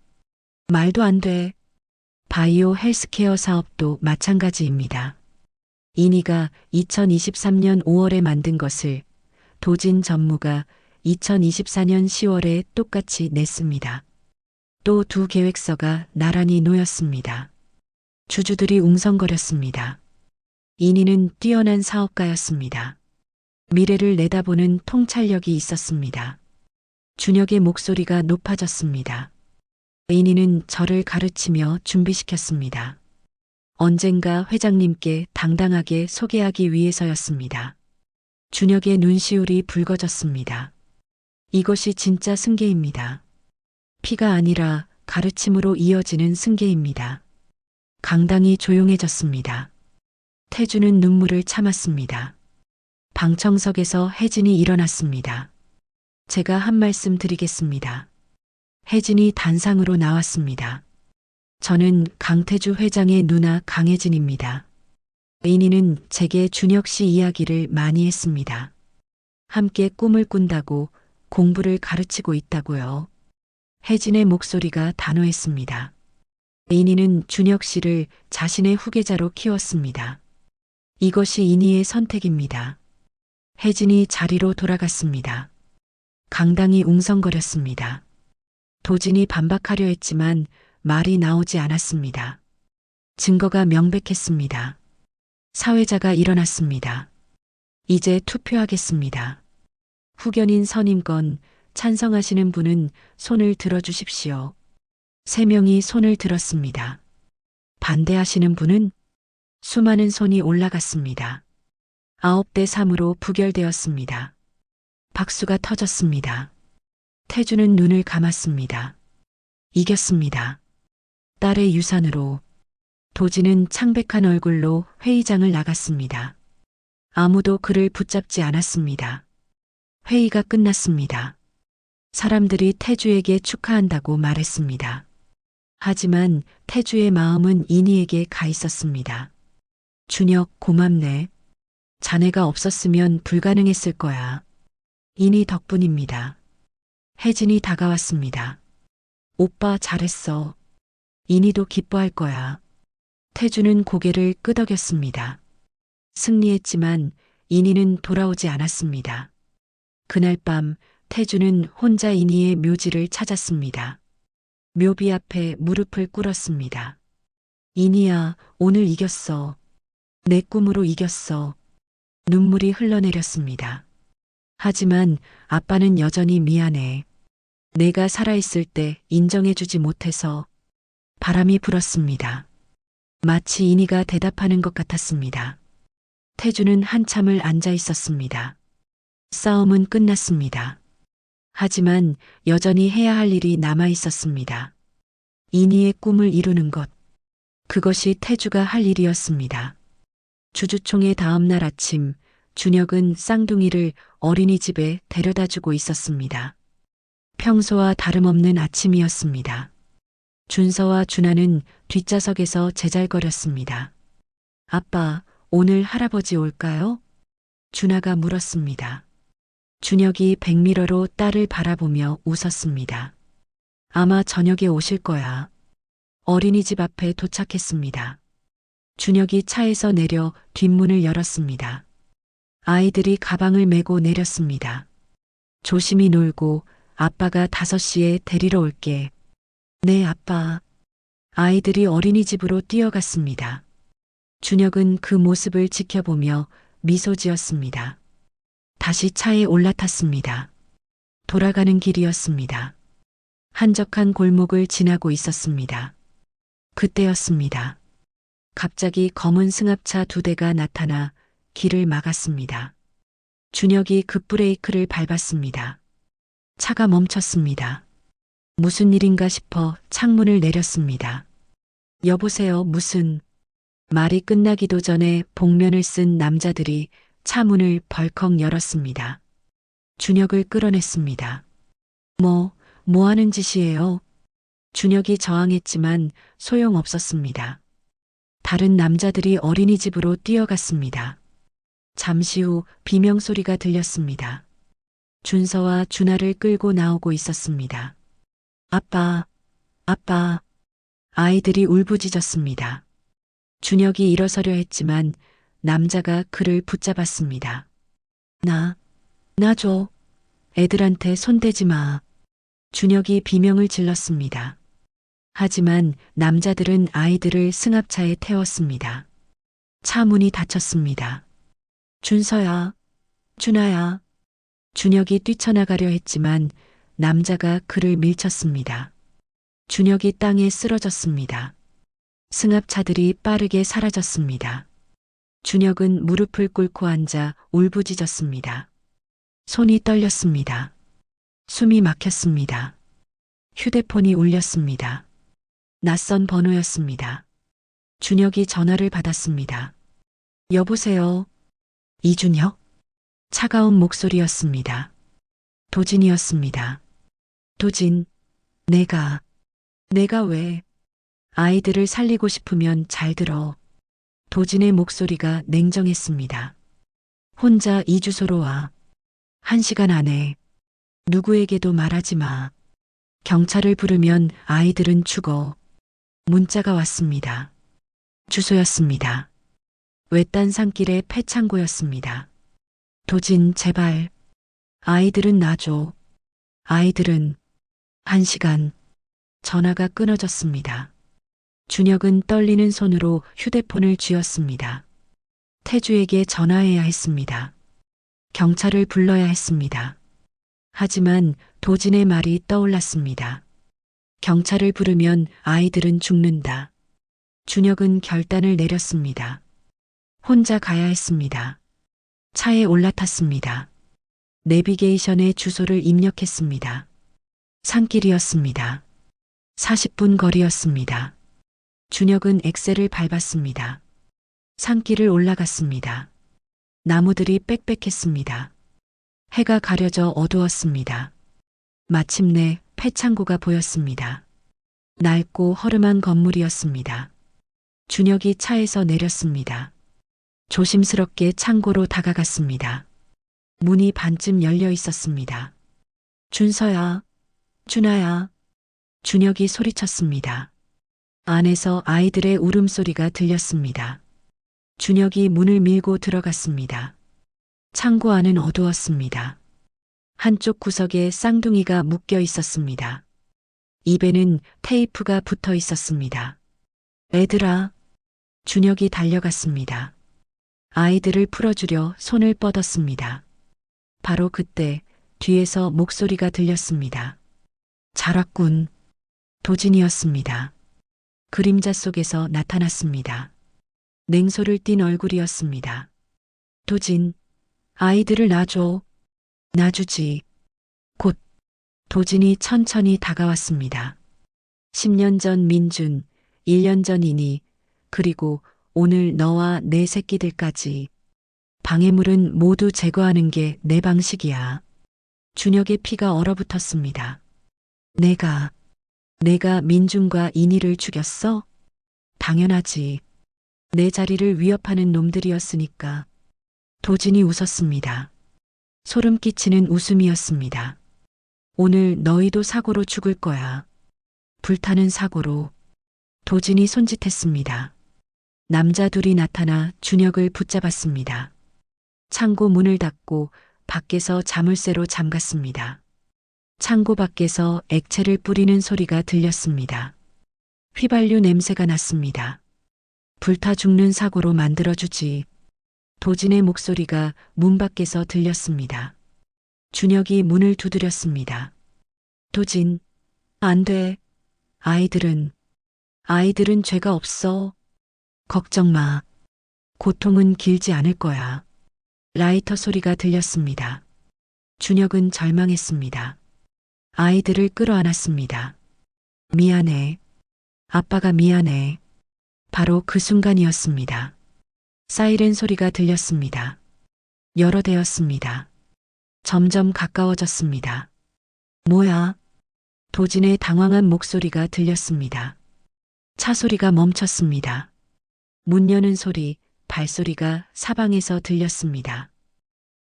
말도 안 돼. 바이오 헬스케어 사업도 마찬가지입니다. 이니가 2023년 5월에 만든 것을 도진 전무가 2024년 10월에 똑같이 냈습니다. 또 두 계획서가 나란히 놓였습니다. 주주들이 웅성거렸습니다. 인희는 뛰어난 사업가였습니다. 미래를 내다보는 통찰력이 있었습니다. 준혁의 목소리가 높아졌습니다. 인희는 저를 가르치며 준비시켰습니다. 언젠가 회장님께 당당하게 소개하기 위해서였습니다. 준혁의 눈시울이 붉어졌습니다. 이것이 진짜 승계입니다. 피가 아니라 가르침으로 이어지는 승계입니다. 강당이 조용해졌습니다. 태주는 눈물을 참았습니다. 방청석에서 혜진이 일어났습니다. 제가 한 말씀 드리겠습니다. 혜진이 단상으로 나왔습니다. 저는 강태주 회장의 누나 강혜진입니다. 인희는 제게 준혁 씨 이야기를 많이 했습니다. 함께 꿈을 꾼다고, 공부를 가르치고 있다고요. 혜진의 목소리가 단호했습니다. 인희는 준혁 씨를 자신의 후계자로 키웠습니다. 이것이 인희의 선택입니다. 혜진이 자리로 돌아갔습니다. 강당이 웅성거렸습니다. 도진이 반박하려 했지만 말이 나오지 않았습니다. 증거가 명백했습니다. 사회자가 일어났습니다. 이제 투표하겠습니다. 후견인 선임권 찬성하시는 분은 손을 들어주십시오. 3명이 손을 들었습니다. 반대하시는 분은? 수많은 손이 올라갔습니다. 9대 3으로 부결되었습니다. 박수가 터졌습니다. 태주는 눈을 감았습니다. 이겼습니다. 딸의 유산으로. 도진은 창백한 얼굴로 회의장을 나갔습니다. 아무도 그를 붙잡지 않았습니다. 회의가 끝났습니다. 사람들이 태주에게 축하한다고 말했습니다. 하지만 태주의 마음은 인희에게 가 있었습니다. 준혁, 고맙네. 자네가 없었으면 불가능했을 거야. 인희 덕분입니다. 혜진이 다가왔습니다. 오빠 잘했어. 인희도 기뻐할 거야. 태주는 고개를 끄덕였습니다. 승리했지만 인희는 돌아오지 않았습니다. 그날 밤 태주는 혼자 인희의 묘지를 찾았습니다. 묘비 앞에 무릎을 꿇었습니다. 인희야, 오늘 이겼어. 내 꿈으로 이겼어. 눈물이 흘러내렸습니다. 하지만 아빠는 여전히 미안해. 내가 살아있을 때 인정해주지 못해서. 바람이 불었습니다. 마치 인희가 대답하는 것 같았습니다. 태주는 한참을 앉아 있었습니다. 싸움은 끝났습니다. 하지만 여전히 해야 할 일이 남아 있었습니다. 인희의 꿈을 이루는 것. 그것이 태주가 할 일이었습니다. 주주총회 다음 날 아침, 준혁은 쌍둥이를 어린이집에 데려다 주고 있었습니다. 평소와 다름없는 아침이었습니다. 준서와 준하는 뒷좌석에서 제잘거렸습니다. 아빠, 오늘 할아버지 올까요? 준하가 물었습니다. 준혁이 백미러로 딸을 바라보며 웃었습니다. 아마 저녁에 오실 거야. 어린이집 앞에 도착했습니다. 준혁이 차에서 내려 뒷문을 열었습니다. 아이들이 가방을 메고 내렸습니다. 조심히 놀고 아빠가 5시에 데리러 올게. 네, 아빠. 아이들이 어린이집으로 뛰어갔습니다. 준혁은 그 모습을 지켜보며 미소 지었습니다. 다시 차에 올라탔습니다. 돌아가는 길이었습니다. 한적한 골목을 지나고 있었습니다. 그때였습니다. 갑자기 검은 승합차 2대가 나타나 길을 막았습니다. 준혁이 급브레이크를 밟았습니다. 차가 멈췄습니다. 무슨 일인가 싶어 창문을 내렸습니다. 여보세요, 무슨... 말이 끝나기도 전에 복면을 쓴 남자들이 차 문을 벌컥 열었습니다. 준혁을 끌어냈습니다. 뭐 하는 짓이에요? 준혁이 저항했지만 소용없었습니다. 다른 남자들이 어린이집으로 뛰어갔습니다. 잠시 후 비명소리가 들렸습니다. 준서와 준하를 끌고 나오고 있었습니다. 아빠, 아빠. 아이들이 울부짖었습니다. 준혁이 일어서려 했지만 남자가 그를 붙잡았습니다. 나 줘. 애들한테 손대지 마. 준혁이 비명을 질렀습니다. 하지만 남자들은 아이들을 승합차에 태웠습니다. 차 문이 닫혔습니다. 준서야, 준아야. 준혁이 뛰쳐나가려 했지만 남자가 그를 밀쳤습니다. 준혁이 땅에 쓰러졌습니다. 승합차들이 빠르게 사라졌습니다. 준혁은 무릎을 꿇고 앉아 울부짖었습니다. 손이 떨렸습니다. 숨이 막혔습니다. 휴대폰이 울렸습니다. 낯선 번호였습니다. 준혁이 전화를 받았습니다. 여보세요. 이준혁? 차가운 목소리였습니다. 도진이었습니다. 도진, 내가 왜? 아이들을 살리고 싶으면 잘 들어. 도진의 목소리가 냉정했습니다. 혼자 이 주소로 와. 1시간 안에. 누구에게도 말하지 마. 경찰을 부르면 아이들은 죽어. 문자가 왔습니다. 주소였습니다. 외딴 산길의 폐창고였습니다. 도진, 제발. 아이들은 놔줘. 아이들은. 1시간. 전화가 끊어졌습니다. 준혁은 떨리는 손으로 휴대폰을 쥐었습니다. 태주에게 전화해야 했습니다. 경찰을 불러야 했습니다. 하지만 도진의 말이 떠올랐습니다. 경찰을 부르면 아이들은 죽는다. 준혁은 결단을 내렸습니다. 혼자 가야 했습니다. 차에 올라탔습니다. 내비게이션에 주소를 입력했습니다. 산길이었습니다. 40분 거리였습니다. 준혁은 엑셀을 밟았습니다. 산길을 올라갔습니다. 나무들이 빽빽했습니다. 해가 가려져 어두웠습니다. 마침내 폐창고가 보였습니다. 낡고 허름한 건물이었습니다. 준혁이 차에서 내렸습니다. 조심스럽게 창고로 다가갔습니다. 문이 반쯤 열려 있었습니다. 준서야, 준아야. 준혁이 소리쳤습니다. 안에서 아이들의 울음소리가 들렸습니다. 준혁이 문을 밀고 들어갔습니다. 창고 안은 어두웠습니다. 한쪽 구석에 쌍둥이가 묶여 있었습니다. 입에는 테이프가 붙어 있었습니다. 애들아. 준혁이 달려갔습니다. 아이들을 풀어주려 손을 뻗었습니다. 바로 그때 뒤에서 목소리가 들렸습니다. 잘 왔군. 도진이었습니다. 그림자 속에서 나타났습니다. 냉소를 띤 얼굴이었습니다. 도진, 아이들을 놔줘. 놔주지. 곧. 도진이 천천히 다가왔습니다. 10년 전 민준, 1년 전 이니, 그리고 오늘 너와 내 새끼들까지. 방해물은 모두 제거하는 게 내 방식이야. 준혁의 피가 얼어붙었습니다. 내가 민준과 이니를 죽였어? 당연하지. 내 자리를 위협하는 놈들이었으니까. 도진이 웃었습니다. 소름 끼치는 웃음이었습니다. 오늘 너희도 사고로 죽을 거야. 불타는 사고로. 도진이 손짓했습니다. 남자 둘이 나타나 준혁을 붙잡았습니다. 창고 문을 닫고 밖에서 자물쇠로 잠갔습니다. 창고 밖에서 액체를 뿌리는 소리가 들렸습니다. 휘발유 냄새가 났습니다. 불타 죽는 사고로 만들어주지. 도진의 목소리가 문 밖에서 들렸습니다. 준혁이 문을 두드렸습니다. 도진, 안 돼. 아이들은 죄가 없어. 걱정 마. 고통은 길지 않을 거야. 라이터 소리가 들렸습니다. 준혁은 절망했습니다. 아이들을 끌어안았습니다. 미안해. 아빠가 미안해. 바로 그 순간이었습니다. 사이렌 소리가 들렸습니다. 여러 대였습니다. 점점 가까워졌습니다. 뭐야? 도진의 당황한 목소리가 들렸습니다. 차 소리가 멈췄습니다. 문 여는 소리, 발소리가 사방에서 들렸습니다.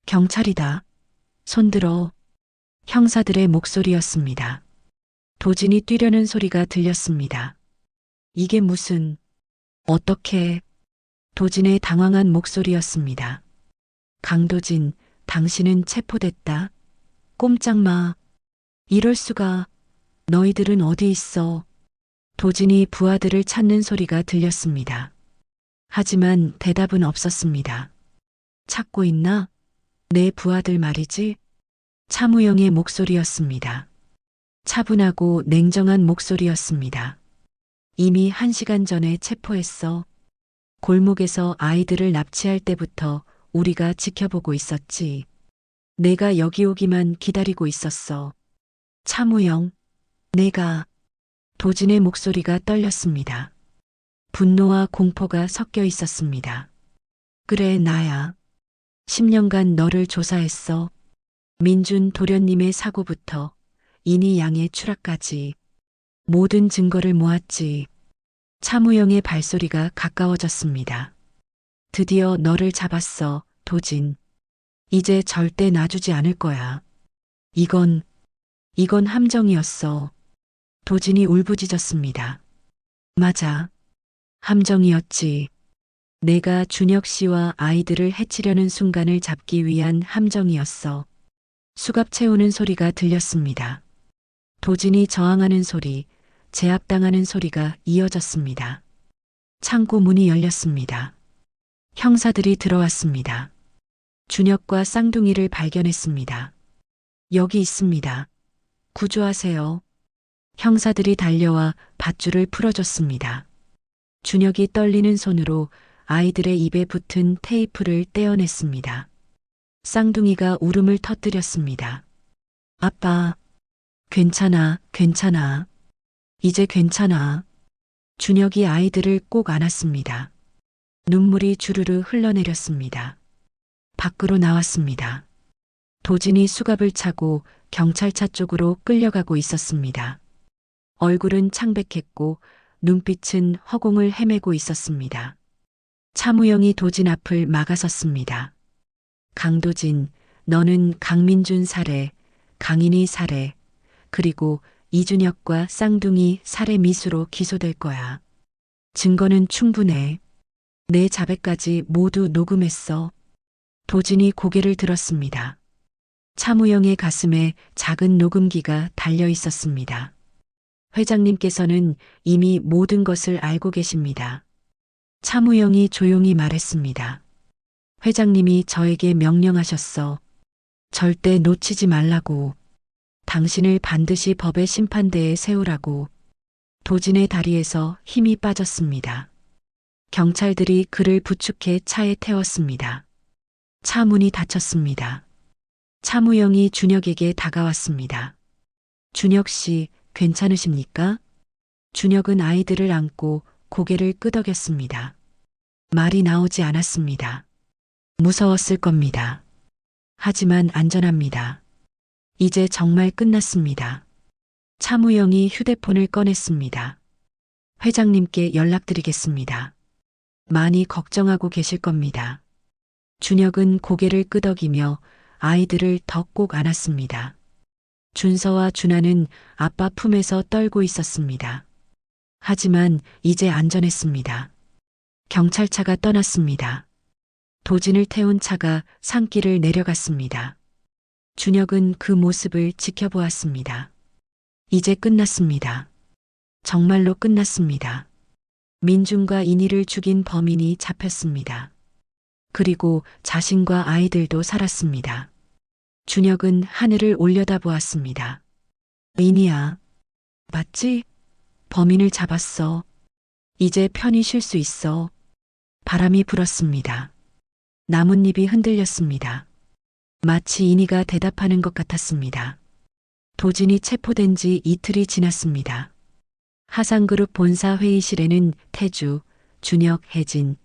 경찰이다. 손들어. 형사들의 목소리였습니다. 도진이 뛰려는 소리가 들렸습니다. 이게 무슨, 어떻게, 도진의 당황한 목소리였습니다. 강도진, 당신은 체포됐다. 꼼짝 마. 이럴 수가. 너희들은 어디 있어? 도진이 부하들을 찾는 소리가 들렸습니다. 하지만 대답은 없었습니다. 찾고 있나? 내 부하들 말이지? 차무영의 목소리였습니다. 차분하고 냉정한 목소리였습니다. 이미 1시간 전에 체포했어. 골목에서 아이들을 납치할 때부터 우리가 지켜보고 있었지. 내가 여기 오기만 기다리고 있었어. 차무영, 내가. 도진의 목소리가 떨렸습니다. 분노와 공포가 섞여 있었습니다. 그래, 나야. 10년간 너를 조사했어. 민준 도련님의 사고부터 이니 양의 추락까지 모든 증거를 모았지. 차무영의 발소리가 가까워졌습니다. 드디어 너를 잡았어, 도진. 이제 절대 놔주지 않을 거야. 이건 함정이었어. 도진이 울부짖었습니다. 맞아. 함정이었지. 내가 준혁 씨와 아이들을 해치려는 순간을 잡기 위한 함정이었어. 수갑 채우는 소리가 들렸습니다. 도진이 저항하는 소리, 제압당하는 소리가 이어졌습니다. 창고 문이 열렸습니다. 형사들이 들어왔습니다. 준혁과 쌍둥이를 발견했습니다. 여기 있습니다. 구조하세요. 형사들이 달려와 밧줄을 풀어줬습니다. 준혁이 떨리는 손으로 아이들의 입에 붙은 테이프를 떼어냈습니다. 쌍둥이가 울음을 터뜨렸습니다. 아빠, 괜찮아, 괜찮아. 이제 괜찮아. 준혁이 아이들을 꼭 안았습니다. 눈물이 주르르 흘러내렸습니다. 밖으로 나왔습니다. 도진이 수갑을 차고 경찰차 쪽으로 끌려가고 있었습니다. 얼굴은 창백했고 눈빛은 허공을 헤매고 있었습니다. 차무영이 도진 앞을 막아섰습니다. 강도진, 너는 강민준 살해, 강인희 살해, 그리고 이준혁과 쌍둥이 살해 미수로 기소될 거야. 증거는 충분해. 내 자백까지 모두 녹음했어. 도진이 고개를 들었습니다. 차무영의 가슴에 작은 녹음기가 달려 있었습니다. 회장님께서는 이미 모든 것을 알고 계십니다. 차무영이 조용히 말했습니다. 회장님이 저에게 명령하셨어. 절대 놓치지 말라고. 당신을 반드시 법의 심판대에 세우라고. 도진의 다리에서 힘이 빠졌습니다. 경찰들이 그를 부축해 차에 태웠습니다. 차 문이 닫혔습니다. 차무영이 준혁에게 다가왔습니다. 준혁 씨, 괜찮으십니까? 준혁은 아이들을 안고 고개를 끄덕였습니다. 말이 나오지 않았습니다. 무서웠을 겁니다. 하지만 안전합니다. 이제 정말 끝났습니다. 차무영이 휴대폰을 꺼냈습니다. 회장님께 연락드리겠습니다. 많이 걱정하고 계실 겁니다. 준혁은 고개를 끄덕이며 아이들을 더 꼭 안았습니다. 준서와 준하는 아빠 품에서 떨고 있었습니다. 하지만 이제 안전했습니다. 경찰차가 떠났습니다. 도진을 태운 차가 산길을 내려갔습니다. 준혁은 그 모습을 지켜보았습니다. 이제 끝났습니다. 정말로 끝났습니다. 민준과 인희를 죽인 범인이 잡혔습니다. 그리고 자신과 아이들도 살았습니다. 준혁은 하늘을 올려다보았습니다. 인희야, 맞지? 범인을 잡았어. 이제 편히 쉴 수 있어. 바람이 불었습니다. 나뭇잎이 흔들렸습니다. 마치 인희가 대답하는 것 같았습니다. 도진이 체포된 지 이틀이 지났습니다. 하상그룹 본사 회의실에는 태주, 준혁, 혜진,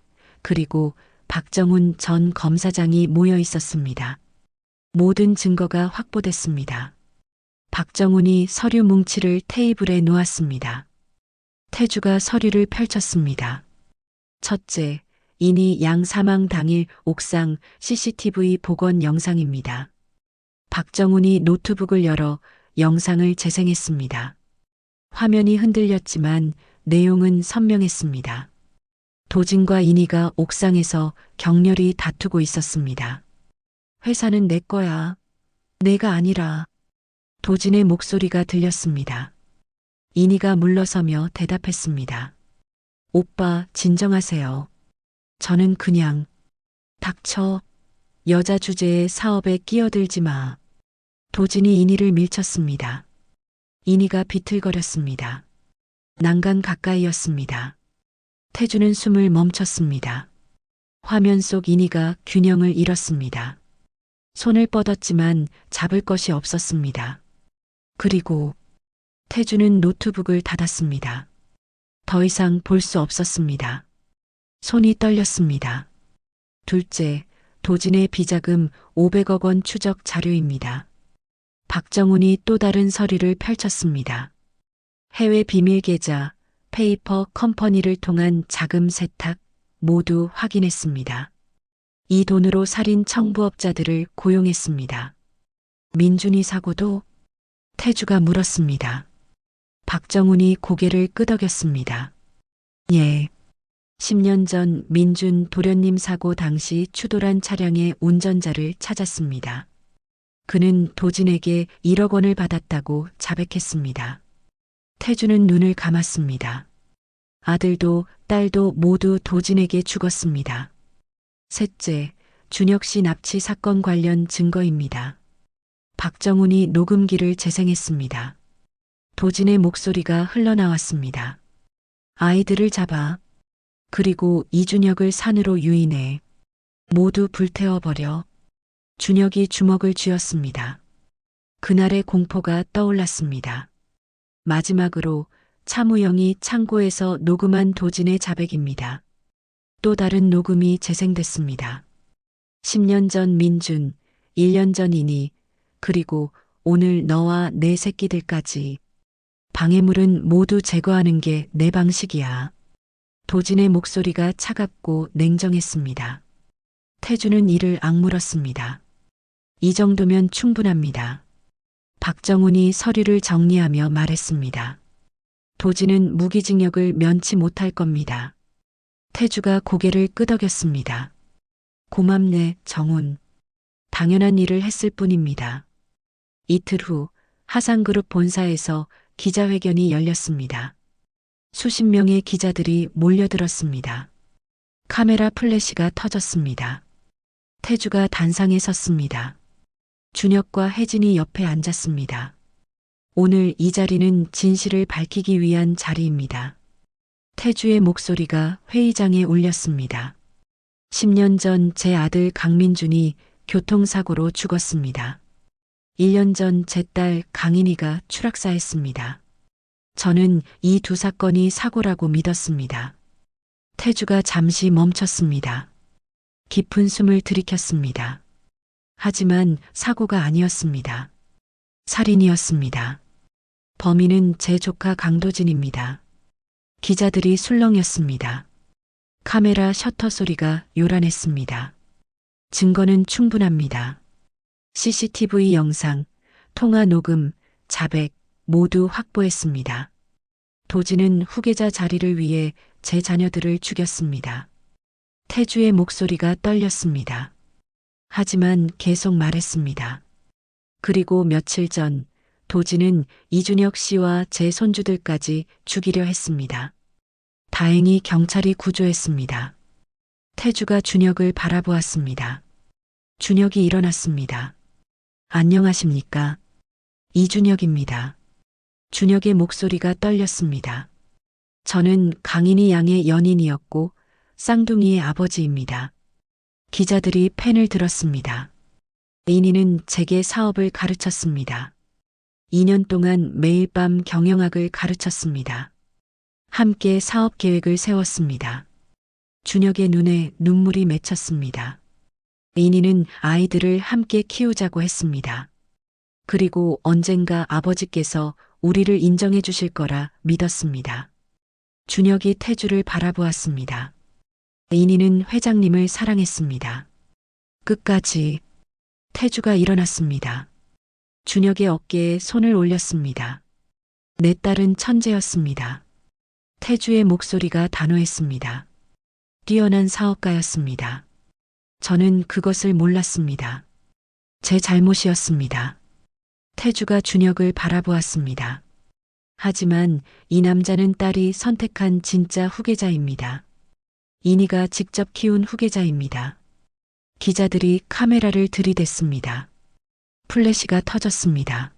그리고 박정훈 전 검사장이 모여 있었습니다. 모든 증거가 확보됐습니다. 박정훈이 서류 뭉치를 테이블에 놓았습니다. 태주가 서류를 펼쳤습니다. 첫째, 인희 양 사망 당일 옥상 CCTV 복원 영상입니다. 박정훈이 노트북을 열어 영상을 재생했습니다. 화면이 흔들렸지만 내용은 선명했습니다. 도진과 인희가 옥상에서 격렬히 다투고 있었습니다. 회사는 내 거야. 내가 아니라. 도진의 목소리가 들렸습니다. 이니가 물러서며 대답했습니다. 오빠, 진정하세요. 저는 그냥 닥쳐. 여자 주제에 사업에 끼어들지 마. 도진이 이니를 밀쳤습니다. 이니가 비틀거렸습니다. 난간 가까이였습니다. 태주는 숨을 멈췄습니다. 화면 속 이니가 균형을 잃었습니다. 손을 뻗었지만 잡을 것이 없었습니다. 그리고 태주는 노트북을 닫았습니다. 더 이상 볼 수 없었습니다. 손이 떨렸습니다. 둘째, 도진의 비자금 500억 원 추적 자료입니다. 박정훈이 또 다른 서류를 펼쳤습니다. 해외 비밀 계좌, 페이퍼 컴퍼니를 통한 자금 세탁 모두 확인했습니다. 이 돈으로 살인 청부업자들을 고용했습니다. 민준이 사고도? 태주가 물었습니다. 박정훈이 고개를 끄덕였습니다. 예. 10년 전 민준 도련님 사고 당시 추돌한 차량의 운전자를 찾았습니다. 그는 도진에게 1억 원을 받았다고 자백했습니다. 태주는 눈을 감았습니다. 아들도 딸도 모두 도진에게 죽었습니다. 셋째, 준혁 씨 납치 사건 관련 증거입니다. 박정훈이 녹음기를 재생했습니다. 도진의 목소리가 흘러나왔습니다. 아이들을 잡아. 그리고 이준혁을 산으로 유인해. 모두 불태워버려. 준혁이 주먹을 쥐었습니다. 그날의 공포가 떠올랐습니다. 마지막으로 차무영이 창고에서 녹음한 도진의 자백입니다. 또 다른 녹음이 재생됐습니다. 10년 전 민준, 1년 전 이니, 그리고 오늘 너와 내 새끼들까지. 방해물은 모두 제거하는 게 내 방식이야. 도진의 목소리가 차갑고 냉정했습니다. 태주는 이를 악물었습니다. 이 정도면 충분합니다. 박정훈이 서류를 정리하며 말했습니다. 도진은 무기징역을 면치 못할 겁니다. 태주가 고개를 끄덕였습니다. 고맙네, 정훈. 당연한 일을 했을 뿐입니다. 이틀 후 하상그룹 본사에서 기자회견이 열렸습니다. 수십 명의 기자들이 몰려들었습니다. 카메라 플래시가 터졌습니다. 태주가 단상에 섰습니다. 준혁과 혜진이 옆에 앉았습니다. 오늘 이 자리는 진실을 밝히기 위한 자리입니다. 태주의 목소리가 회의장에 울렸습니다. 10년 전 제 아들 강민준이 교통사고로 죽었습니다. 1년 전 제 딸 강인이가 추락사했습니다. 저는 이 두 사건이 사고라고 믿었습니다. 태주가 잠시 멈췄습니다. 깊은 숨을 들이켰습니다. 하지만 사고가 아니었습니다. 살인이었습니다. 범인은 제 조카 강도진입니다. 기자들이 술렁였습니다. 카메라 셔터 소리가 요란했습니다. 증거는 충분합니다. CCTV 영상, 통화 녹음, 자백 모두 확보했습니다. 도진은 후계자 자리를 위해 제 자녀들을 죽였습니다. 태주의 목소리가 떨렸습니다. 하지만 계속 말했습니다. 그리고 며칠 전 도진은 이준혁 씨와 제 손주들까지 죽이려 했습니다. 다행히 경찰이 구조했습니다. 태주가 준혁을 바라보았습니다. 준혁이 일어났습니다. 안녕하십니까? 이준혁입니다. 준혁의 목소리가 떨렸습니다. 저는 강인이 양의 연인이었고 쌍둥이의 아버지입니다. 기자들이 펜을 들었습니다. 인이는 제게 사업을 가르쳤습니다. 2년 동안 매일 밤 경영학을 가르쳤습니다. 함께 사업 계획을 세웠습니다. 준혁의 눈에 눈물이 맺혔습니다. 인이는 아이들을 함께 키우자고 했습니다. 그리고 언젠가 아버지께서 우리를 인정해 주실 거라 믿었습니다. 준혁이 태주를 바라보았습니다. 인이는 회장님을 사랑했습니다. 끝까지. 태주가 일어났습니다. 준혁의 어깨에 손을 올렸습니다. 내 딸은 천재였습니다. 태주의 목소리가 단호했습니다. 뛰어난 사업가였습니다. 저는 그것을 몰랐습니다. 제 잘못이었습니다. 태주가 준혁을 바라보았습니다. 하지만 이 남자는 딸이 선택한 진짜 후계자입니다. 이니가 직접 키운 후계자입니다. 기자들이 카메라를 들이댔습니다. 플래시가 터졌습니다.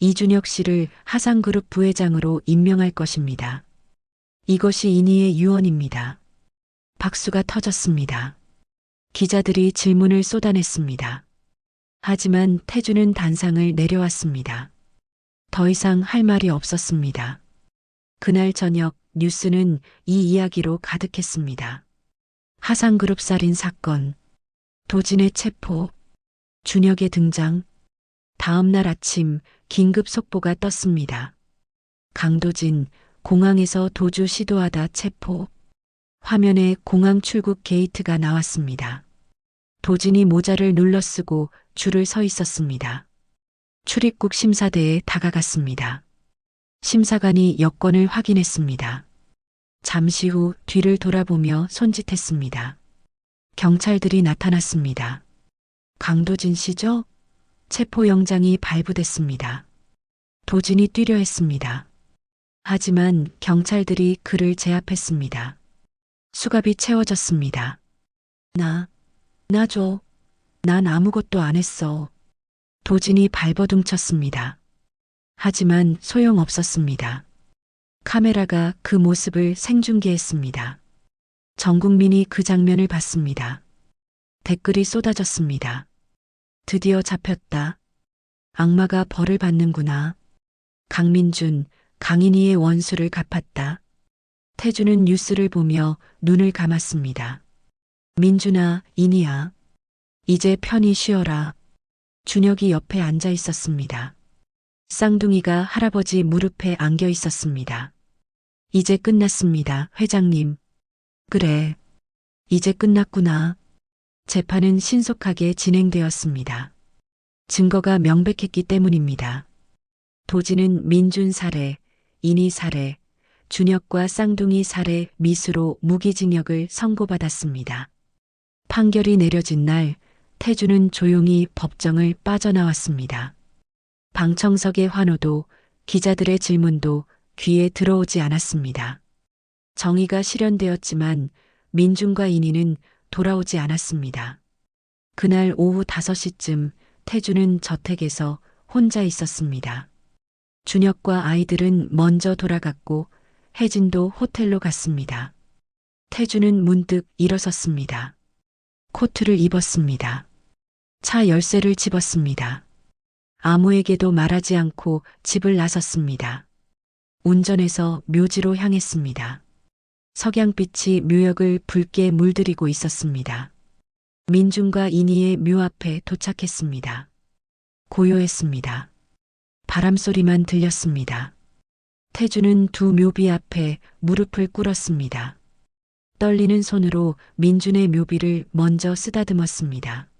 이준혁 씨를 하상그룹 부회장으로 임명할 것입니다. 이것이 이니의 유언입니다. 박수가 터졌습니다. 기자들이 질문을 쏟아냈습니다. 하지만 태주는 단상을 내려왔습니다. 더 이상 할 말이 없었습니다. 그날 저녁 뉴스는 이 이야기로 가득했습니다. 하상그룹 살인 사건, 도진의 체포, 준혁의 등장. 다음 날 아침 긴급 속보가 떴습니다. 강도진, 공항에서 도주 시도하다 체포. 화면에 공항 출국 게이트가 나왔습니다. 도진이 모자를 눌러쓰고 줄을 서 있었습니다. 출입국 심사대에 다가갔습니다. 심사관이 여권을 확인했습니다. 잠시 후 뒤를 돌아보며 손짓했습니다. 경찰들이 나타났습니다. 강도진 씨죠? 체포영장이 발부됐습니다. 도진이 뛰려 했습니다. 하지만 경찰들이 그를 제압했습니다. 수갑이 채워졌습니다. 나 줘. 난 아무것도 안 했어. 도진이 발버둥쳤습니다. 하지만 소용없었습니다. 카메라가 그 모습을 생중계했습니다. 전 국민이 그 장면을 봤습니다. 댓글이 쏟아졌습니다. 드디어 잡혔다. 악마가 벌을 받는구나. 강민준, 강인이의 원수를 갚았다. 태주는 뉴스를 보며 눈을 감았습니다. 민준아, 인이야. 이제 편히 쉬어라. 준혁이 옆에 앉아 있었습니다. 쌍둥이가 할아버지 무릎에 안겨 있었습니다. 이제 끝났습니다, 회장님. 그래. 이제 끝났구나. 재판은 신속하게 진행되었습니다. 증거가 명백했기 때문입니다. 도진은 민준 살해, 인이 살해, 준혁과 쌍둥이 살해 미수로 무기징역을 선고받았습니다. 판결이 내려진 날 태주는 조용히 법정을 빠져나왔습니다. 방청석의 환호도 기자들의 질문도 귀에 들어오지 않았습니다. 정의가 실현되었지만 민준과 인이는 돌아오지 않았습니다. 그날 오후 5시쯤 태주는 저택에서 혼자 있었습니다. 준혁과 아이들은 먼저 돌아갔고 혜진도 호텔로 갔습니다. 태주는 문득 일어섰습니다. 코트를 입었습니다. 차 열쇠를 집었습니다. 아무에게도 말하지 않고 집을 나섰습니다. 운전해서 묘지로 향했습니다. 석양빛이 묘역을 붉게 물들이고 있었습니다. 민준과 인이의 묘 앞에 도착했습니다. 고요했습니다. 바람소리만 들렸습니다. 태주는 두 묘비 앞에 무릎을 꿇었습니다. 떨리는 손으로 민준의 묘비를 먼저 쓰다듬었습니다.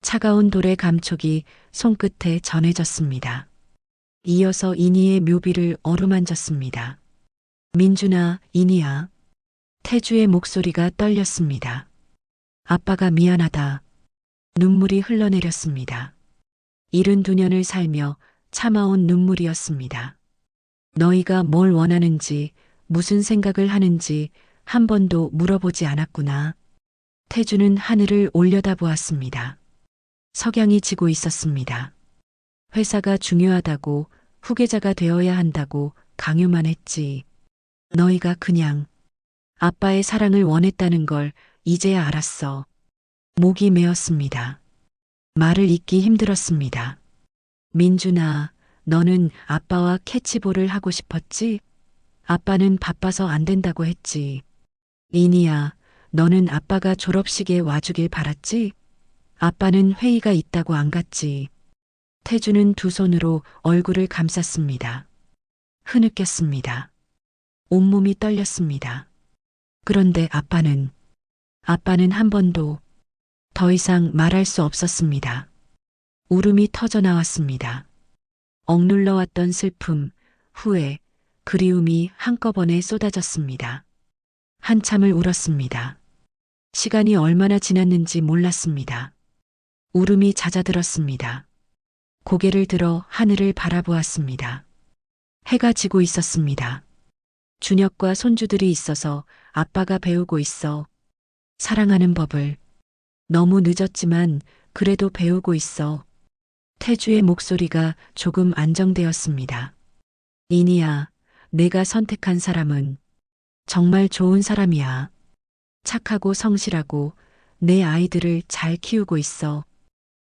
차가운 돌의 감촉이 손끝에 전해졌습니다. 이어서 인이의 묘비를 어루만졌습니다. 민준아, 인이야. 태주의 목소리가 떨렸습니다. 아빠가 미안하다. 눈물이 흘러내렸습니다. 72년을 살며 참아온 눈물이었습니다. 너희가 뭘 원하는지, 무슨 생각을 하는지 한 번도 물어보지 않았구나. 태주는 하늘을 올려다보았습니다. 석양이 지고 있었습니다. 회사가 중요하다고, 후계자가 되어야 한다고 강요만 했지. 너희가 그냥 아빠의 사랑을 원했다는 걸 이제야 알았어. 목이 메었습니다. 말을 잇기 힘들었습니다. 민준아, 너는 아빠와 캐치볼을 하고 싶었지? 아빠는 바빠서 안 된다고 했지. 인이야, 너는 아빠가 졸업식에 와주길 바랐지? 아빠는 회의가 있다고 안 갔지. 태주는 두 손으로 얼굴을 감쌌습니다. 흐느꼈습니다. 온몸이 떨렸습니다. 그런데 아빠는 한 번도 더 이상 말할 수 없었습니다. 울음이 터져 나왔습니다. 억눌러왔던 슬픔, 후회, 그리움이 한꺼번에 쏟아졌습니다. 한참을 울었습니다. 시간이 얼마나 지났는지 몰랐습니다. 울음이 잦아들었습니다. 고개를 들어 하늘을 바라보았습니다. 해가 지고 있었습니다. 준혁과 손주들이 있어서 아빠가 배우고 있어. 사랑하는 법을. 너무 늦었지만 그래도 배우고 있어. 태주의 목소리가 조금 안정되었습니다. 이니야, 내가 선택한 사람은 정말 좋은 사람이야. 착하고 성실하고 내 아이들을 잘 키우고 있어.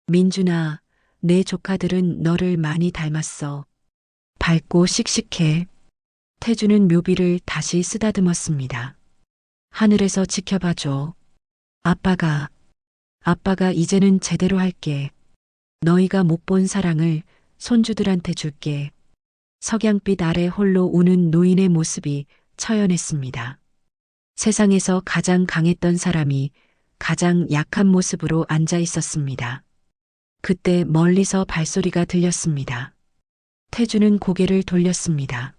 민준아, 내 조카들은 너를 많이 닮았어. 밝고 씩씩해. 태주는 묘비를 다시 쓰다듬었습니다. 하늘에서 지켜봐줘. 아빠가 이제는 제대로 할게. 너희가 못 본 사랑을 손주들한테 줄게. 석양빛 아래 홀로 우는 노인의 모습이 처연했습니다. 세상에서 가장 강했던 사람이 가장 약한 모습으로 앉아 있었습니다. 그때 멀리서 발소리가 들렸습니다. 태주는 고개를 돌렸습니다.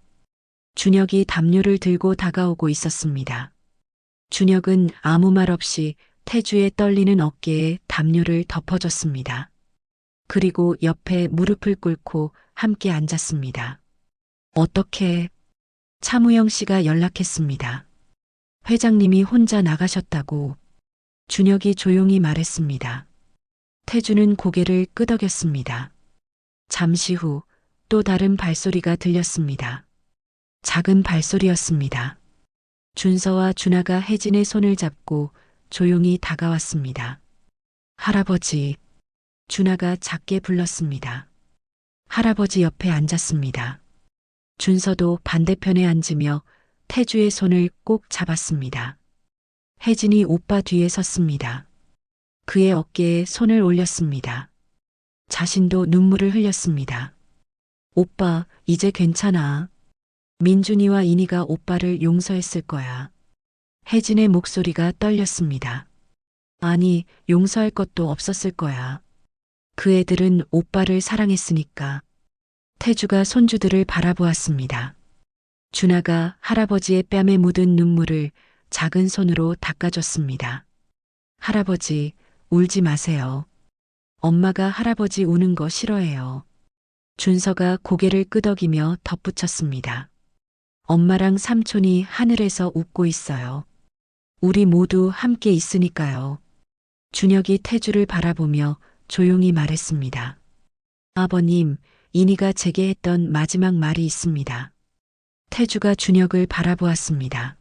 준혁이 담요를 들고 다가오고 있었습니다. 준혁은 아무 말 없이 태주의 떨리는 어깨에 담요를 덮어줬습니다. 그리고 옆에 무릎을 꿇고 함께 앉았습니다. 어떻게? 차무영 씨가 연락했습니다. 회장님이 혼자 나가셨다고. 준혁이 조용히 말했습니다. 태주는 고개를 끄덕였습니다. 잠시 후 또 다른 발소리가 들렸습니다. 작은 발소리였습니다. 준서와 준하가 혜진의 손을 잡고 조용히 다가왔습니다. 할아버지. 준하가 작게 불렀습니다. 할아버지 옆에 앉았습니다. 준서도 반대편에 앉으며 태주의 손을 꼭 잡았습니다. 혜진이 오빠 뒤에 섰습니다. 그의 어깨에 손을 올렸습니다. 자신도 눈물을 흘렸습니다. 오빠, 이제 괜찮아. 민준이와 이니가 오빠를 용서했을 거야. 혜진의 목소리가 떨렸습니다. 아니, 용서할 것도 없었을 거야. 그 애들은 오빠를 사랑했으니까. 태주가 손주들을 바라보았습니다. 준하가 할아버지의 뺨에 묻은 눈물을 작은 손으로 닦아줬습니다. 할아버지, 울지 마세요. 엄마가 할아버지 우는 거 싫어해요. 준서가 고개를 끄덕이며 덧붙였습니다. 엄마랑 삼촌이 하늘에서 웃고 있어요. 우리 모두 함께 있으니까요. 준혁이 태주를 바라보며 조용히 말했습니다. 아버님, 이니가 제게 했던 마지막 말이 있습니다. 태주가 준혁을 바라보았습니다.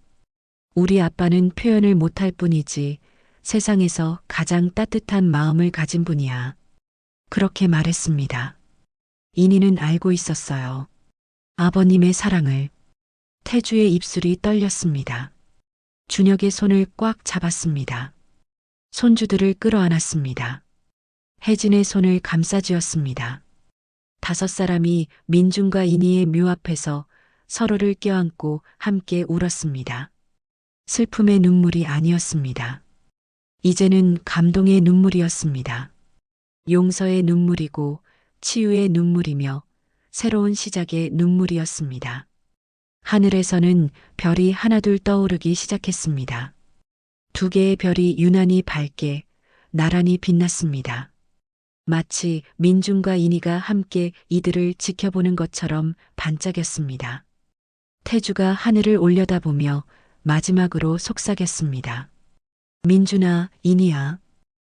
우리 아빠는 표현을 못할 뿐이지 세상에서 가장 따뜻한 마음을 가진 분이야. 그렇게 말했습니다. 이니는 알고 있었어요. 아버님의 사랑을. 태주의 입술이 떨렸습니다. 준혁의 손을 꽉 잡았습니다. 손주들을 끌어안았습니다. 혜진의 손을 감싸쥐었습니다. 5사람이 민준과 이니의 묘 앞에서 서로를 껴안고 함께 울었습니다. 슬픔의 눈물이 아니었습니다. 이제는 감동의 눈물이었습니다. 용서의 눈물이고 치유의 눈물이며 새로운 시작의 눈물이었습니다. 하늘에서는 별이 하나둘 떠오르기 시작했습니다. 2개의 별이 유난히 밝게 나란히 빛났습니다. 마치 민준과 이니가 함께 이들을 지켜보는 것처럼 반짝였습니다. 태주가 하늘을 올려다보며 마지막으로 속삭였습니다. 민준아, 이니야.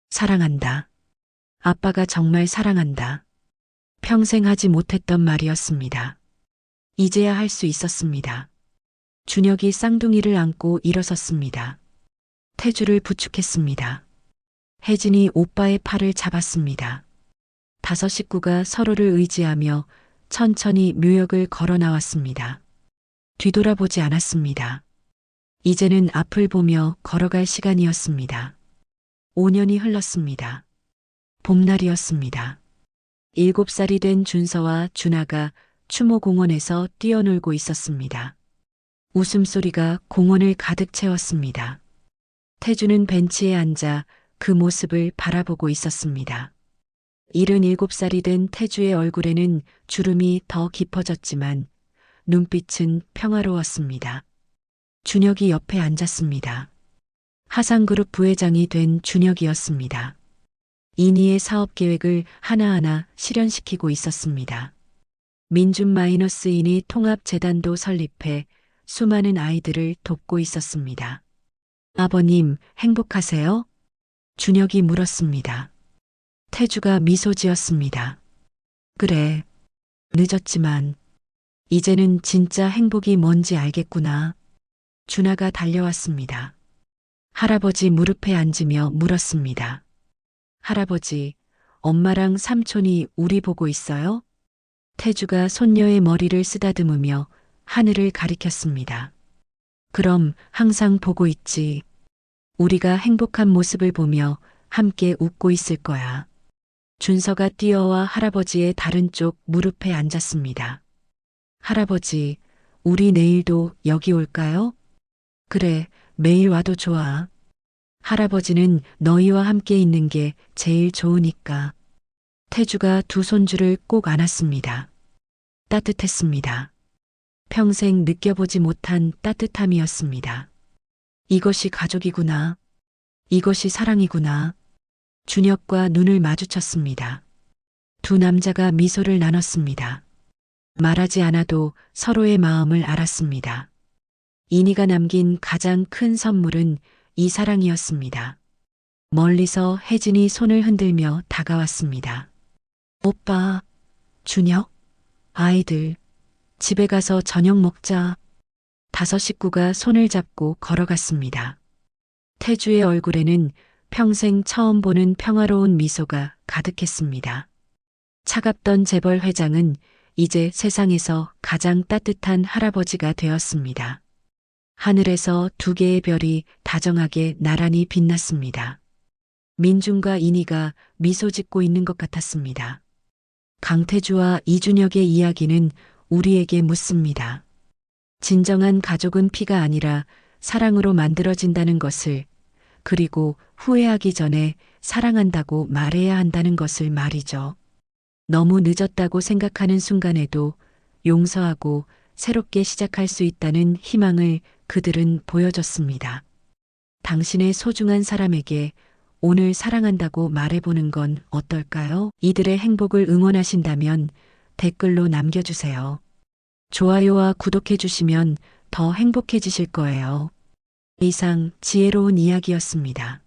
사랑한다. 아빠가 정말 사랑한다. 평생 하지 못했던 말이었습니다. 이제야 할 수 있었습니다. 준혁이 쌍둥이를 안고 일어섰습니다. 태주를 부축했습니다. 혜진이 오빠의 팔을 잡았습니다. 5 식구가 서로를 의지하며 천천히 묘역을 걸어 나왔습니다. 뒤돌아보지 않았습니다. 이제는 앞을 보며 걸어갈 시간이었습니다. 5년이 흘렀습니다. 봄날이었습니다. 7살이 된 준서와 준하가 추모공원에서 뛰어놀고 있었습니다. 웃음소리가 공원을 가득 채웠습니다. 태주는 벤치에 앉아 그 모습을 바라보고 있었습니다. 77살이 된 태주의 얼굴에는 주름이 더 깊어졌지만 눈빛은 평화로웠습니다. 준혁이 옆에 앉았습니다. 하상그룹 부회장이 된 준혁이었습니다. 이니의 사업 계획을 하나하나 실현시키고 있었습니다. 민준-인이 통합재단도 설립해 수많은 아이들을 돕고 있었습니다. 아버님, 행복하세요? 준혁이 물었습니다. 태주가 미소 지었습니다. 그래, 늦었지만 이제는 진짜 행복이 뭔지 알겠구나. 준하가 달려왔습니다. 할아버지 무릎에 앉으며 물었습니다. 할아버지, 엄마랑 삼촌이 우리 보고 있어요? 태주가 손녀의 머리를 쓰다듬으며 하늘을 가리켰습니다. 그럼 항상 보고 있지. 우리가 행복한 모습을 보며 함께 웃고 있을 거야. 준서가 뛰어와 할아버지의 다른 쪽 무릎에 앉았습니다. 할아버지, 우리 내일도 여기 올까요? 그래, 매일 와도 좋아. 할아버지는 너희와 함께 있는 게 제일 좋으니까. 태주가 두 손주를 꼭 안았습니다. 따뜻했습니다. 평생 느껴보지 못한 따뜻함이었습니다. 이것이 가족이구나. 이것이 사랑이구나. 준혁과 눈을 마주쳤습니다. 두 남자가 미소를 나눴습니다. 말하지 않아도 서로의 마음을 알았습니다. 인이가 남긴 가장 큰 선물은 이 사랑이었습니다. 멀리서 혜진이 손을 흔들며 다가왔습니다. 오빠, 준혁, 아이들, 집에 가서 저녁 먹자. 다섯 식구가 손을 잡고 걸어갔습니다. 태주의 얼굴에는 평생 처음 보는 평화로운 미소가 가득했습니다. 차갑던 재벌 회장은 이제 세상에서 가장 따뜻한 할아버지가 되었습니다. 하늘에서 두 개의 별이 다정하게 나란히 빛났습니다. 민준과 인이가 미소 짓고 있는 것 같았습니다. 강태주와 이준혁의 이야기는 우리에게 묻습니다. 진정한 가족은 피가 아니라 사랑으로 만들어진다는 것을, 그리고 후회하기 전에 사랑한다고 말해야 한다는 것을 말이죠. 너무 늦었다고 생각하는 순간에도 용서하고 새롭게 시작할 수 있다는 희망을 그들은 보여줬습니다. 당신의 소중한 사람에게 오늘 사랑한다고 말해보는 건 어떨까요? 이들의 행복을 응원하신다면 댓글로 남겨주세요. 좋아요와 구독해주시면 더 행복해지실 거예요. 이상 지혜로운 이야기였습니다.